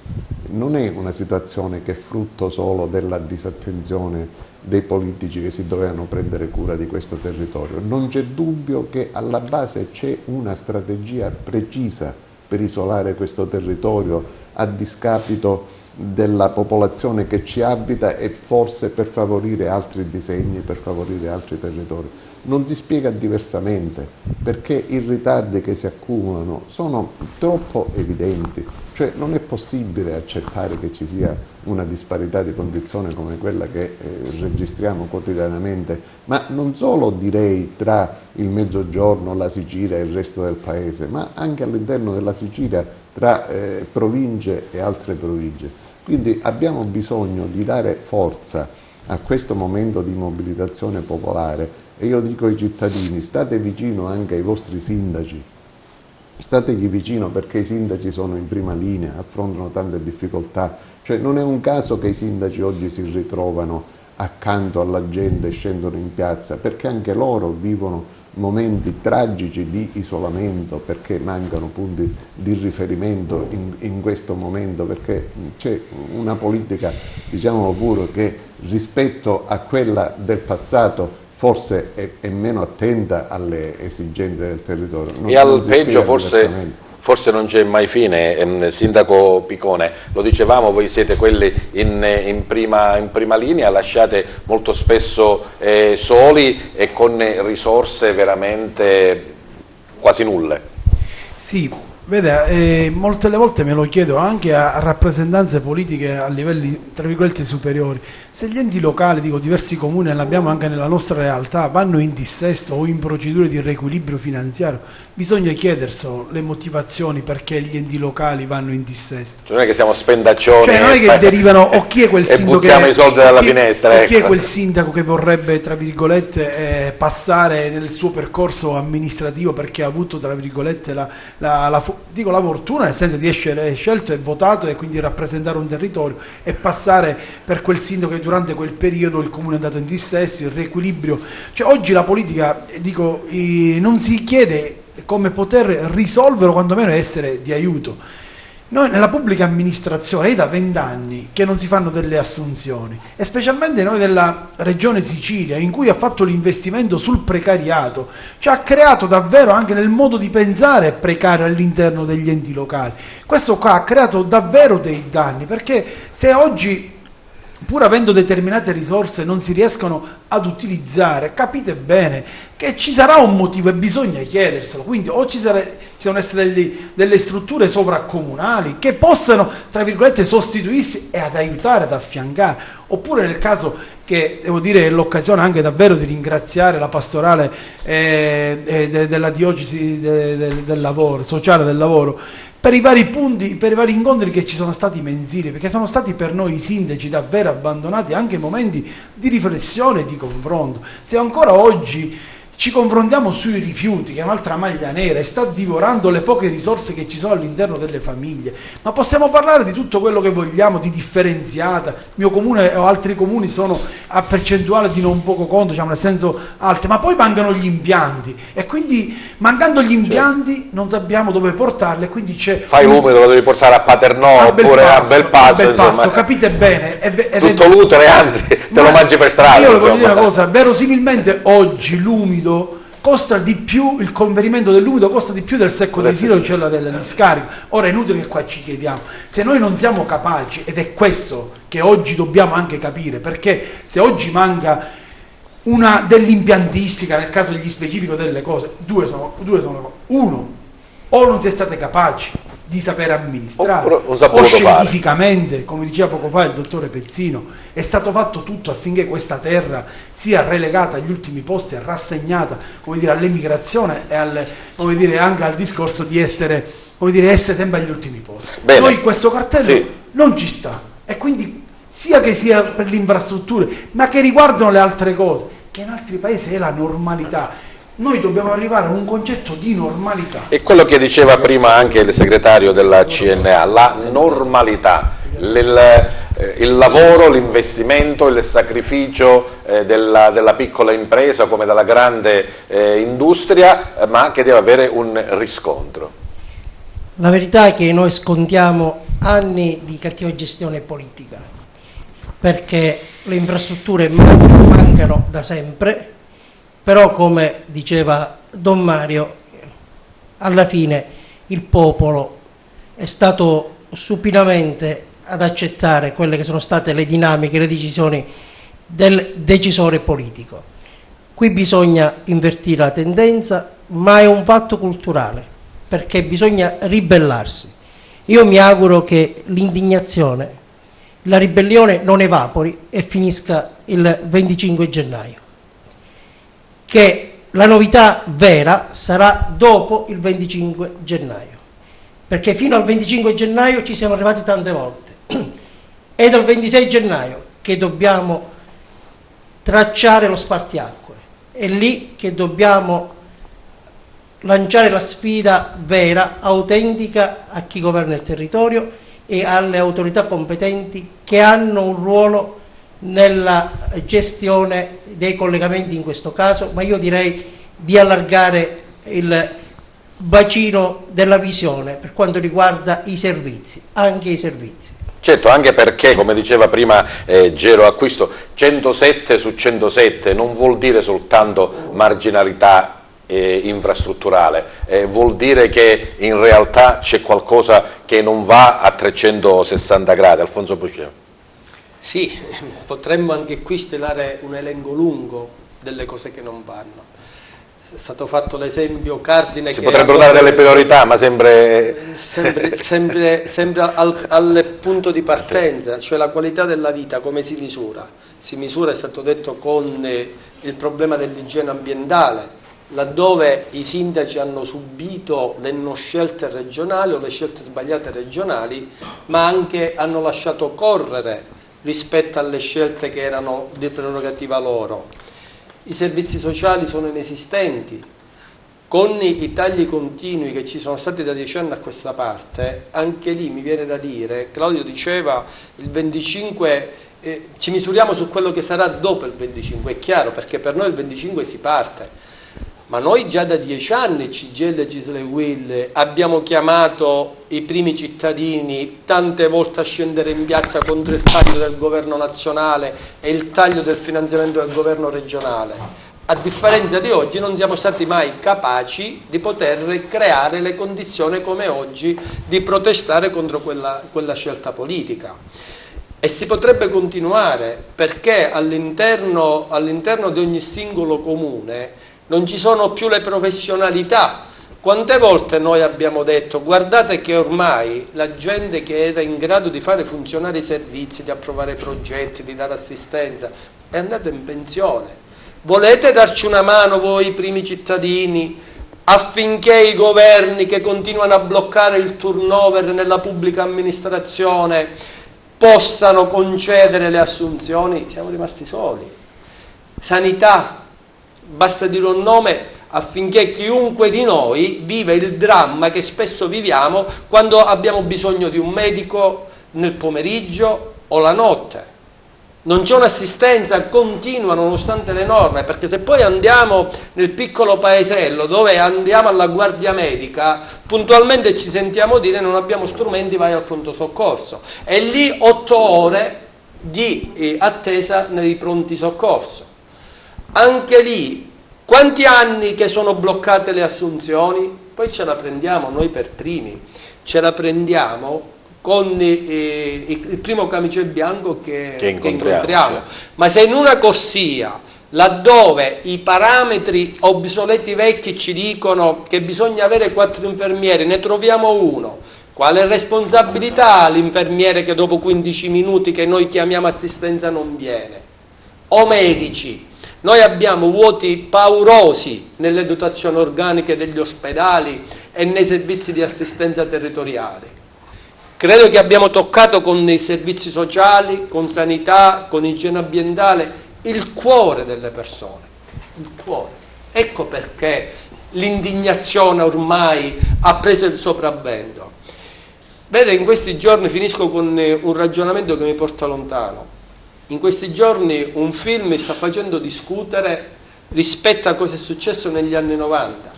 non è una situazione che è frutto solo della disattenzione dei politici che si dovevano prendere cura di questo territorio. Non c'è dubbio che alla base c'è una strategia precisa per isolare questo territorio a discapito della popolazione che ci abita e forse per favorire altri disegni, per favorire altri territori. Non si spiega diversamente, perché i ritardi che si accumulano sono troppo evidenti, cioè non è possibile accettare che ci sia una disparità di condizione come quella che registriamo quotidianamente, ma non solo direi tra il Mezzogiorno, la Sicilia e il resto del paese, ma anche all'interno della Sicilia tra province e altre province. Quindi abbiamo bisogno di dare forza a questo momento di mobilitazione popolare. E io dico ai cittadini, state vicino anche ai vostri sindaci, stategli vicino perché i sindaci sono in prima linea, affrontano tante difficoltà, cioè non è un caso che i sindaci oggi si ritrovano accanto alla gente e scendono in piazza, perché anche loro vivono momenti tragici di isolamento, perché mancano punti di riferimento in questo momento, perché c'è una politica, diciamo pure, che rispetto a quella del passato forse è meno attenta alle esigenze del territorio. E al peggio forse non c'è mai fine. Sindaco Picone, lo dicevamo, voi siete quelli in prima linea, lasciate molto spesso soli e con risorse veramente quasi nulle. Sì, vede, molte le volte me lo chiedo anche a rappresentanze politiche a livelli tra virgolette superiori, se gli enti locali, dico diversi comuni, ne abbiamo anche nella nostra realtà, vanno in dissesto o in procedure di riequilibrio finanziario, bisogna chiederselo le motivazioni perché gli enti locali vanno in dissesto. Cioè non è che siamo spendaccioni, cioè non è che derivano o chi è quel sindaco buttiamo i soldi dalla finestra, o chi è quel sindaco che vorrebbe tra virgolette passare nel suo percorso amministrativo perché ha avuto tra virgolette la fortuna, nel senso di essere scelto e votato e quindi rappresentare un territorio e passare per quel sindaco che durante quel periodo il comune è andato in dissesto, il riequilibrio. Cioè oggi la politica, dico, non si chiede come poter risolvere o quantomeno essere di aiuto. Noi nella pubblica amministrazione è da 20 anni che non si fanno delle assunzioni, e specialmente noi della regione Sicilia, in cui ha fatto l'investimento sul precariato, cioè ha creato davvero anche nel modo di pensare precario all'interno degli enti locali. Questo qua ha creato davvero dei danni, perché se oggi, pur avendo determinate risorse, non si riescono ad utilizzare, capite bene che ci sarà un motivo e bisogna chiederselo. Quindi o ci devono essere delle strutture sovracomunali che possano, tra virgolette, sostituirsi e ad aiutare, ad affiancare, oppure nel caso che, devo dire, è l'occasione anche davvero di ringraziare la pastorale della diocesi del lavoro, sociale del lavoro, per i vari punti, per i vari incontri che ci sono stati mensili, perché sono stati per noi i sindaci davvero abbandonati anche momenti di riflessione e di confronto. Se ancora oggi ci confrontiamo sui rifiuti, che è un'altra maglia nera e sta divorando le poche risorse che ci sono all'interno delle famiglie, ma possiamo parlare di tutto quello che vogliamo, di differenziata. Il mio comune o altri comuni sono a percentuale di non poco conto, diciamo nel senso alte, ma poi mancano gli impianti e quindi mancando gli impianti non sappiamo dove portarli, e quindi c'è l'umido, lo devi portare a Paternò oppure a Belpasso, capite bene, tutto l'utile, anzi te lo mangi per strada. Io voglio dire una cosa, verosimilmente oggi l'umido costa di più, il conferimento dell'umido costa di più del secco di silo, cioè della discarica. Ora è inutile che qua ci chiediamo, se noi non siamo capaci, ed è questo che oggi dobbiamo anche capire, perché se oggi manca dell'impiantistica, nel caso degli specifico delle cose, due sono uno, o non si è state capaci di sapere amministrare, o scientificamente, come diceva poco fa il dottore Pezzino, è stato fatto tutto affinché questa terra sia relegata agli ultimi posti e rassegnata, come dire, all'emigrazione e anche al discorso di essere sempre agli ultimi posti. Bene. Noi questo cartello non ci sta, e quindi sia che sia per le infrastrutture, ma che riguardano le altre cose, che in altri paesi è la normalità. Noi dobbiamo arrivare a un concetto di normalità. E quello che diceva prima anche il segretario della CNA, la normalità, il lavoro, l'investimento, il sacrificio della piccola impresa come della grande industria, ma che deve avere un riscontro. La verità è che noi scontiamo anni di cattiva gestione politica, perché le infrastrutture mancano da sempre, però come diceva Don Mario, alla fine il popolo è stato supinamente ad accettare quelle che sono state le dinamiche, le decisioni del decisore politico. Qui bisogna invertire la tendenza, ma è un fatto culturale, perché bisogna ribellarsi. Io mi auguro che l'indignazione, la ribellione non evapori e finisca il 25 gennaio. Che la novità vera sarà dopo il 25 gennaio, perché fino al 25 gennaio ci siamo arrivati tante volte. È dal 26 gennaio che dobbiamo tracciare lo spartiacque, è lì che dobbiamo lanciare la sfida vera, autentica a chi governa il territorio e alle autorità competenti che hanno un ruolo nella gestione dei collegamenti in questo caso, ma io direi di allargare il bacino della visione per quanto riguarda i servizi, anche i servizi. Certo, anche perché, come diceva prima Gero Acquisto, 107 su 107 non vuol dire soltanto marginalità infrastrutturale, vuol dire che in realtà c'è qualcosa che non va a 360 gradi. Alfonso Buscema. Sì, potremmo anche qui stilare un elenco lungo delle cose che non vanno. È stato fatto l'esempio cardine. Si potrebbero dare delle priorità, ma sempre al punto di partenza, cioè la qualità della vita come si misura? Si misura, è stato detto, con il problema dell'igiene ambientale, laddove i sindaci hanno subito le non scelte regionali o le scelte sbagliate regionali, ma anche hanno lasciato correre rispetto alle scelte che erano di prerogativa loro. I servizi sociali sono inesistenti. Con i tagli continui che ci sono stati da 10 anni a questa parte, anche lì mi viene da dire, Claudio diceva il 25, ci misuriamo su quello che sarà dopo il 25, è chiaro, perché per noi il 25 si parte. Ma noi già da 10 anni, CGIL e Cislewill, abbiamo chiamato i primi cittadini tante volte a scendere in piazza contro il taglio del governo nazionale e il taglio del finanziamento del governo regionale. A differenza di oggi non siamo stati mai capaci di poter creare le condizioni come oggi di protestare contro quella scelta politica. E si potrebbe continuare, perché all'interno di ogni singolo comune non ci sono più le professionalità. Quante volte noi abbiamo detto: guardate che ormai la gente che era in grado di fare funzionare i servizi, di approvare progetti, di dare assistenza, è andata in pensione. Volete darci una mano voi primi cittadini affinché i governi che continuano a bloccare il turnover nella pubblica amministrazione possano concedere le assunzioni? Siamo rimasti soli. Sanità, basta dire un nome affinché chiunque di noi viva il dramma che spesso viviamo quando abbiamo bisogno di un medico nel pomeriggio o la notte. Non c'è un'assistenza continua nonostante le norme, perché se poi andiamo nel piccolo paesello dove andiamo alla guardia medica, puntualmente ci sentiamo dire: non abbiamo strumenti, vai al pronto soccorso. E lì 8 ore di attesa nei pronti soccorso. Anche lì, quanti anni che sono bloccate le assunzioni? Poi ce la prendiamo noi per primi, ce la prendiamo con il primo camice bianco che incontriamo. Ma se in una corsia, laddove i parametri obsoleti vecchi ci dicono che bisogna avere 4 infermieri, ne troviamo uno, quale responsabilità l'infermiere che dopo 15 minuti che noi chiamiamo assistenza non viene? O medici. Noi abbiamo vuoti paurosi nelle dotazioni organiche degli ospedali e nei servizi di assistenza territoriali. Credo che abbiamo toccato con i servizi sociali, con sanità, con igiene ambientale, il cuore delle persone. Il cuore. Ecco perché l'indignazione ormai ha preso il sopravvento. Vede, in questi giorni, finisco con un ragionamento che mi porta lontano. In questi giorni un film mi sta facendo discutere rispetto a cosa è successo negli anni 90.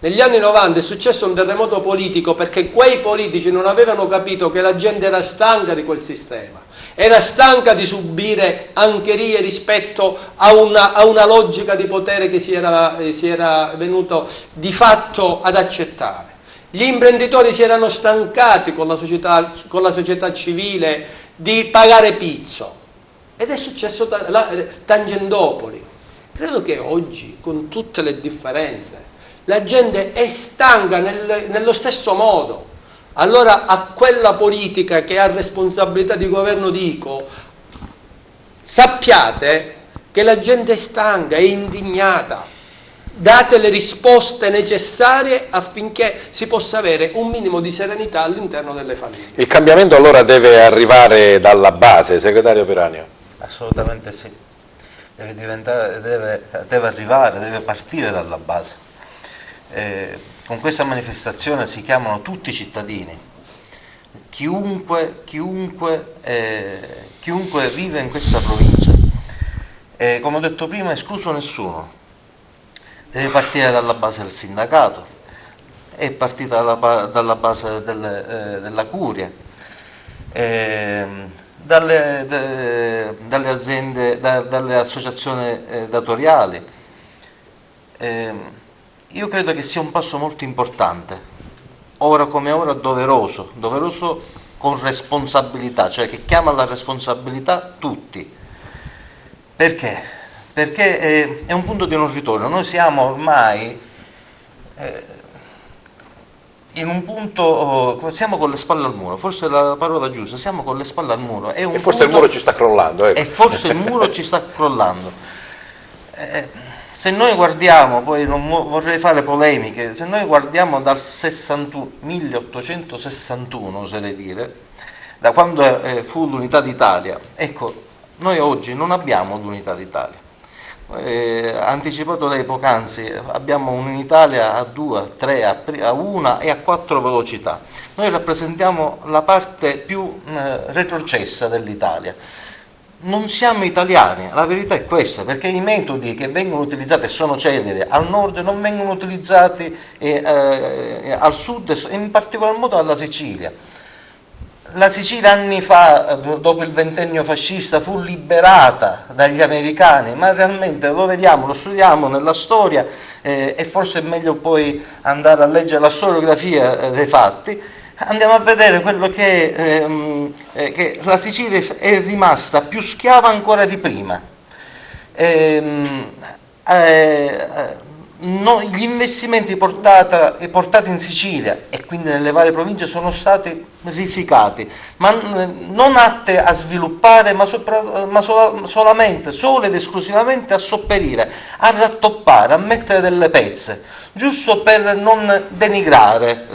Negli anni 90 è successo un terremoto politico perché quei politici non avevano capito che la gente era stanca di quel sistema, era stanca di subire ancherie rispetto a una logica di potere che si era venuto di fatto ad accettare. Gli imprenditori si erano stancati con la società civile di pagare pizzo ed è successo Tangentopoli. Credo che oggi, con tutte le differenze, la gente è stanca nello stesso modo. Allora a quella politica che ha responsabilità di governo dico: sappiate che la gente è stanca, è indignata, date le risposte necessarie affinché si possa avere un minimo di serenità all'interno delle famiglie. Il cambiamento allora deve arrivare dalla base, segretario Piranio? Assolutamente sì, deve arrivare, deve partire dalla base. Con questa manifestazione si chiamano tutti i cittadini, chiunque vive in questa provincia, come ho detto prima, escluso nessuno. Deve partire dalla base del sindacato, è partita dalla base della curia, dalle aziende, dalle associazioni datoriali. Io credo che sia un passo molto importante, ora come ora doveroso con responsabilità, cioè che chiama alla responsabilità tutti. Perché? Perché è un punto di non ritorno. Noi siamo ormai in un punto, siamo con le spalle al muro, forse è la parola giusta, siamo con le spalle al muro. E forse il muro ci sta crollando. Ecco. E forse il muro ci sta crollando. Se noi guardiamo, poi non vorrei fare polemiche, se noi guardiamo dal 1861, oserei dire, da quando fu l'unità d'Italia, ecco, noi oggi non abbiamo l'unità d'Italia. Anticipato lei poc'anzi, abbiamo un'Italia a 2, a 3, a 1 e a 4 velocità. Noi rappresentiamo la parte più retrocessa dell'Italia. Non siamo italiani, la verità è questa, perché i metodi che vengono utilizzati e sono celeri al nord non vengono utilizzati al sud e in particolar modo alla Sicilia. La Sicilia anni fa, dopo il ventennio fascista, fu liberata dagli americani, ma realmente lo vediamo, lo studiamo nella storia e forse è meglio poi andare a leggere la storiografia dei fatti. Andiamo a vedere quello che la Sicilia è rimasta più schiava ancora di prima. Gli investimenti portati in Sicilia e quindi nelle varie province sono stati risicati, ma non atti a sviluppare, ma solo ed esclusivamente a sopperire, a rattoppare, a mettere delle pezze, giusto per non denigrare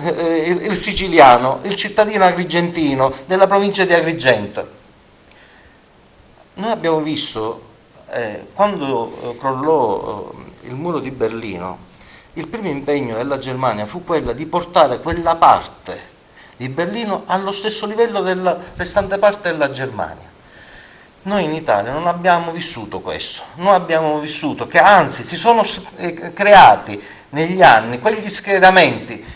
il siciliano, il cittadino agrigentino della provincia di Agrigento. Noi abbiamo visto, quando crollò il muro di Berlino, il primo impegno della Germania fu quello di portare quella parte di Berlino allo stesso livello della restante parte della Germania. Noi in Italia non abbiamo vissuto questo, noi abbiamo vissuto che anzi si sono creati negli anni quegli schieramenti,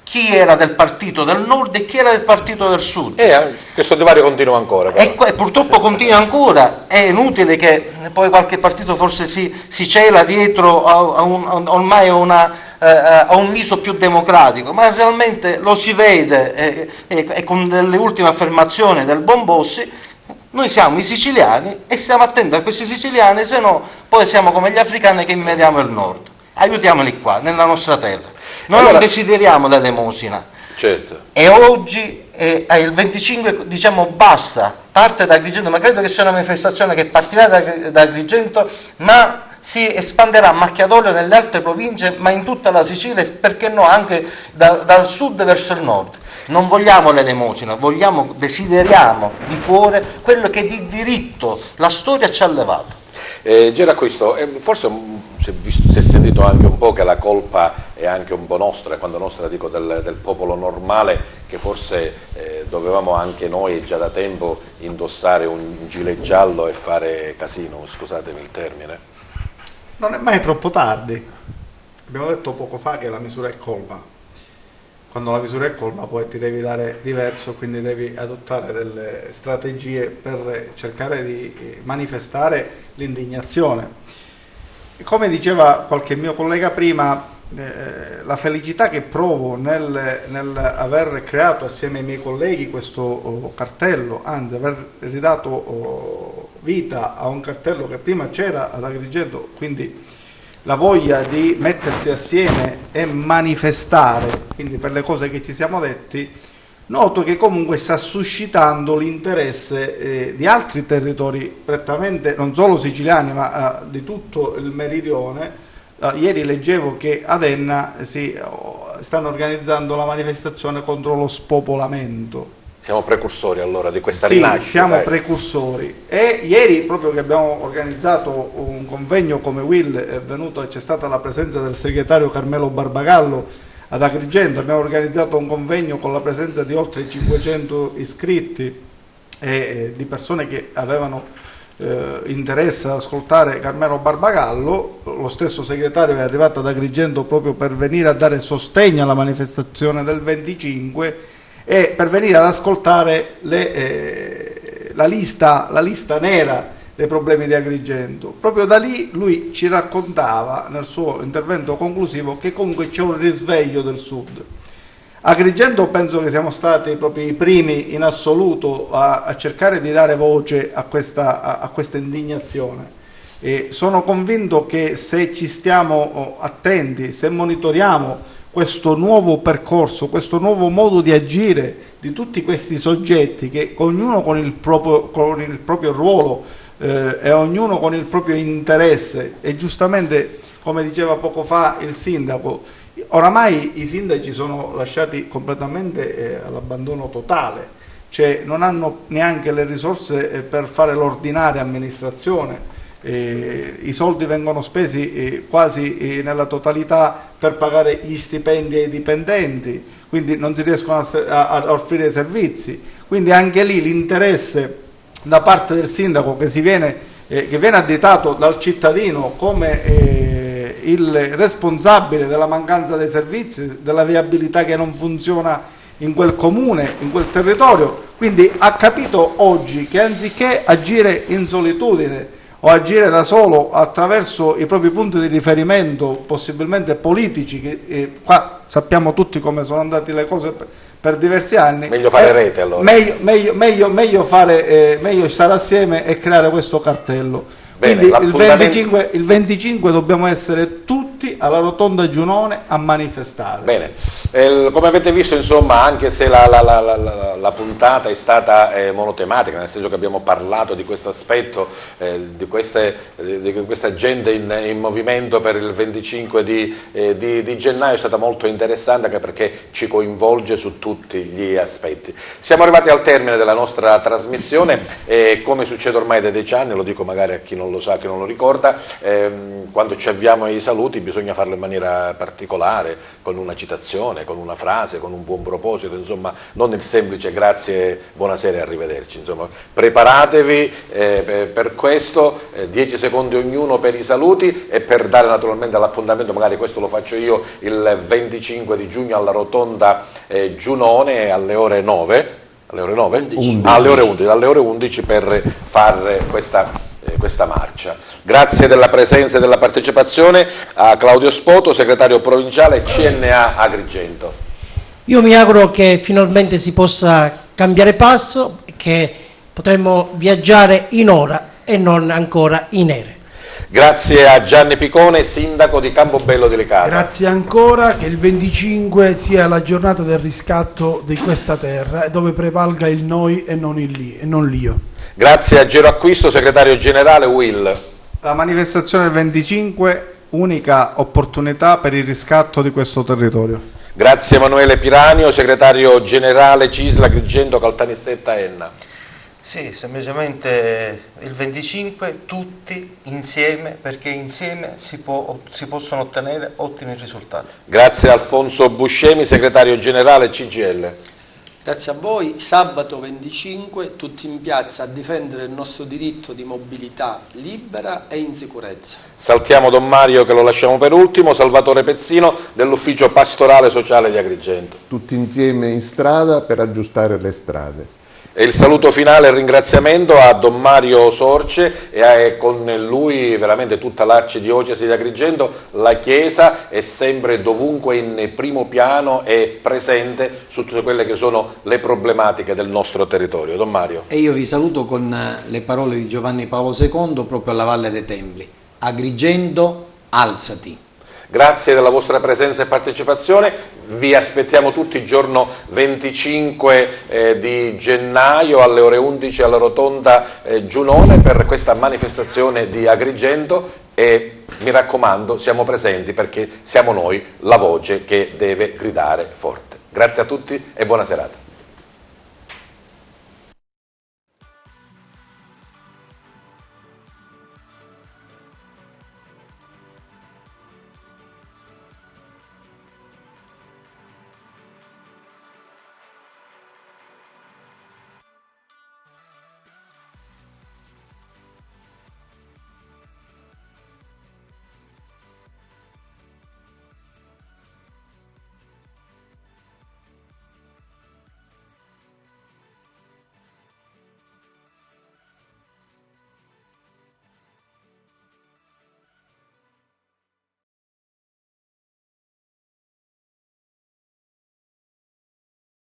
chi era del partito del nord e chi era del partito del sud. Questo divario continua ancora. E purtroppo continua ancora, è inutile che poi qualche partito forse si cela dietro a un viso più democratico, ma realmente lo si vede e con le ultime affermazioni del buon Bossi. Noi siamo i siciliani e stiamo attenti a questi siciliani, se no poi siamo come gli africani che invadiamo il nord. Aiutiamoli qua, nella nostra terra. Noi non desideriamo l'elemosina. Certo. E oggi il 25 diciamo basta, parte da Agrigento, ma credo che sia una manifestazione che partirà da Agrigento, ma si espanderà a macchia d'olio nelle altre province, ma in tutta la Sicilia e perché no anche dal sud verso il nord. Non vogliamo l'elemosina, desideriamo di cuore quello che di diritto la storia ci ha levato. Già questo, forse si è sentito anche un po' che la colpa è anche un po' nostra, quando nostra dico del popolo normale, che forse dovevamo anche noi già da tempo indossare un gilet giallo e fare casino, scusatemi il termine. Non è mai troppo tardi. abbiamo detto poco fa che la misura è colma. Quando la misura è colma poi ti devi dare diverso, quindi devi adottare delle strategie per cercare di manifestare l'indignazione. Come diceva qualche mio collega prima, la felicità che provo nel aver creato assieme ai miei colleghi questo cartello, anzi aver ridato vita a un cartello che prima c'era ad Agrigento, quindi la voglia di mettersi assieme e manifestare, quindi per le cose che ci siamo detti, noto che comunque sta suscitando l'interesse di altri territori, prettamente non solo siciliani ma di tutto il meridione. Ieri leggevo che ad Enna stanno organizzando la manifestazione contro lo spopolamento. Siamo precursori allora di questa sì, rinascita. Siamo precursori. E ieri proprio che abbiamo organizzato un convegno come Will, è venuto e c'è stata la presenza del segretario Carmelo Barbagallo ad Agrigento, abbiamo organizzato un convegno con la presenza di oltre 500 iscritti e di persone che avevano interesse ad ascoltare Carmelo Barbagallo. Lo stesso segretario è arrivato ad Agrigento proprio per venire a dare sostegno alla manifestazione del 25 e per venire ad ascoltare la lista nera dei problemi di Agrigento. Proprio da lì lui ci raccontava nel suo intervento conclusivo che comunque c'è un risveglio del Sud. Agrigento penso che siamo stati proprio i primi in assoluto a cercare di dare voce a questa indignazione, e sono convinto che se ci stiamo attenti, se monitoriamo questo nuovo percorso, questo nuovo modo di agire di tutti questi soggetti che ognuno con il proprio ruolo e ognuno con il proprio interesse, e giustamente come diceva poco fa il sindaco, oramai i sindaci sono lasciati completamente all'abbandono totale, cioè non hanno neanche le risorse per fare l'ordinaria amministrazione, i soldi vengono spesi quasi nella totalità per pagare gli stipendi ai dipendenti, quindi non si riescono a offrire servizi, quindi anche lì l'interesse da parte del sindaco che viene additato dal cittadino come il responsabile della mancanza dei servizi, della viabilità che non funziona in quel comune, in quel territorio, quindi ha capito oggi che anziché agire in solitudine o agire da solo attraverso i propri punti di riferimento, possibilmente politici, che qua sappiamo tutti come sono andate le cose per diversi anni. Meglio fare rete allora. Meglio stare assieme e creare questo cartello. Bene, quindi il 25 dobbiamo essere tutti alla Rotonda Giunone a manifestare. Bene, come avete visto, insomma, anche se la puntata è stata monotematica, nel senso che abbiamo parlato di questo aspetto, di questa gente in movimento per il 25 di gennaio, è stata molto interessante anche perché ci coinvolge su tutti gli aspetti. Siamo arrivati al termine della nostra trasmissione e, come succede ormai da 10 anni, lo dico magari a chi non lo sa, chi non lo ricorda, quando ci avviamo ai saluti bisogna farlo in maniera particolare, con una citazione, con una frase, con un buon proposito, insomma non il semplice grazie, buonasera e arrivederci, insomma preparatevi per questo, 10 secondi ognuno per i saluti e per dare naturalmente l'appuntamento, magari questo lo faccio io, il 25 di giugno alla Rotonda Giunone alle ore 9, alle ore 9? 11. Alle ore 11 per fare questa marcia. Grazie della presenza e della partecipazione a Claudio Spoto, segretario provinciale CNA Agrigento. Io mi auguro che finalmente si possa cambiare passo, che potremmo viaggiare in ora e non ancora in ere. Grazie a Gianni Picone, sindaco di Campobello di Licata. Grazie ancora, che il 25 sia la giornata del riscatto di questa terra, dove prevalga il noi e non l'io. Grazie a Gero Acquisto, segretario generale Will. La manifestazione del 25, unica opportunità per il riscatto di questo territorio. Grazie Emanuele Piranio, segretario generale Cisla Agrigento Caltanissetta Enna. Sì, semplicemente il 25 tutti insieme, perché insieme si possono ottenere ottimi risultati. Grazie Alfonso Buscemi, segretario generale CGIL. Grazie a voi. Sabato 25 tutti in piazza a difendere il nostro diritto di mobilità libera e in sicurezza. Saltiamo Don Mario, che lo lasciamo per ultimo, Salvatore Pezzino dell'Ufficio Pastorale Sociale di Agrigento. Tutti insieme in strada per aggiustare le strade. E il saluto finale e il ringraziamento a Don Mario Sorce e con lui veramente tutta l'Arcidiocesi di Agrigento. La Chiesa è sempre dovunque in primo piano e presente su tutte quelle che sono le problematiche del nostro territorio. Don Mario. E io vi saluto con le parole di Giovanni Paolo II proprio alla Valle dei Templi. Agrigento, alzati. Grazie della vostra presenza e partecipazione, vi aspettiamo tutti il giorno 25 di gennaio alle ore 11 alla Rotonda Giunone per questa manifestazione di Agrigento e mi raccomando siamo presenti perché siamo noi la voce che deve gridare forte. Grazie a tutti e buona serata.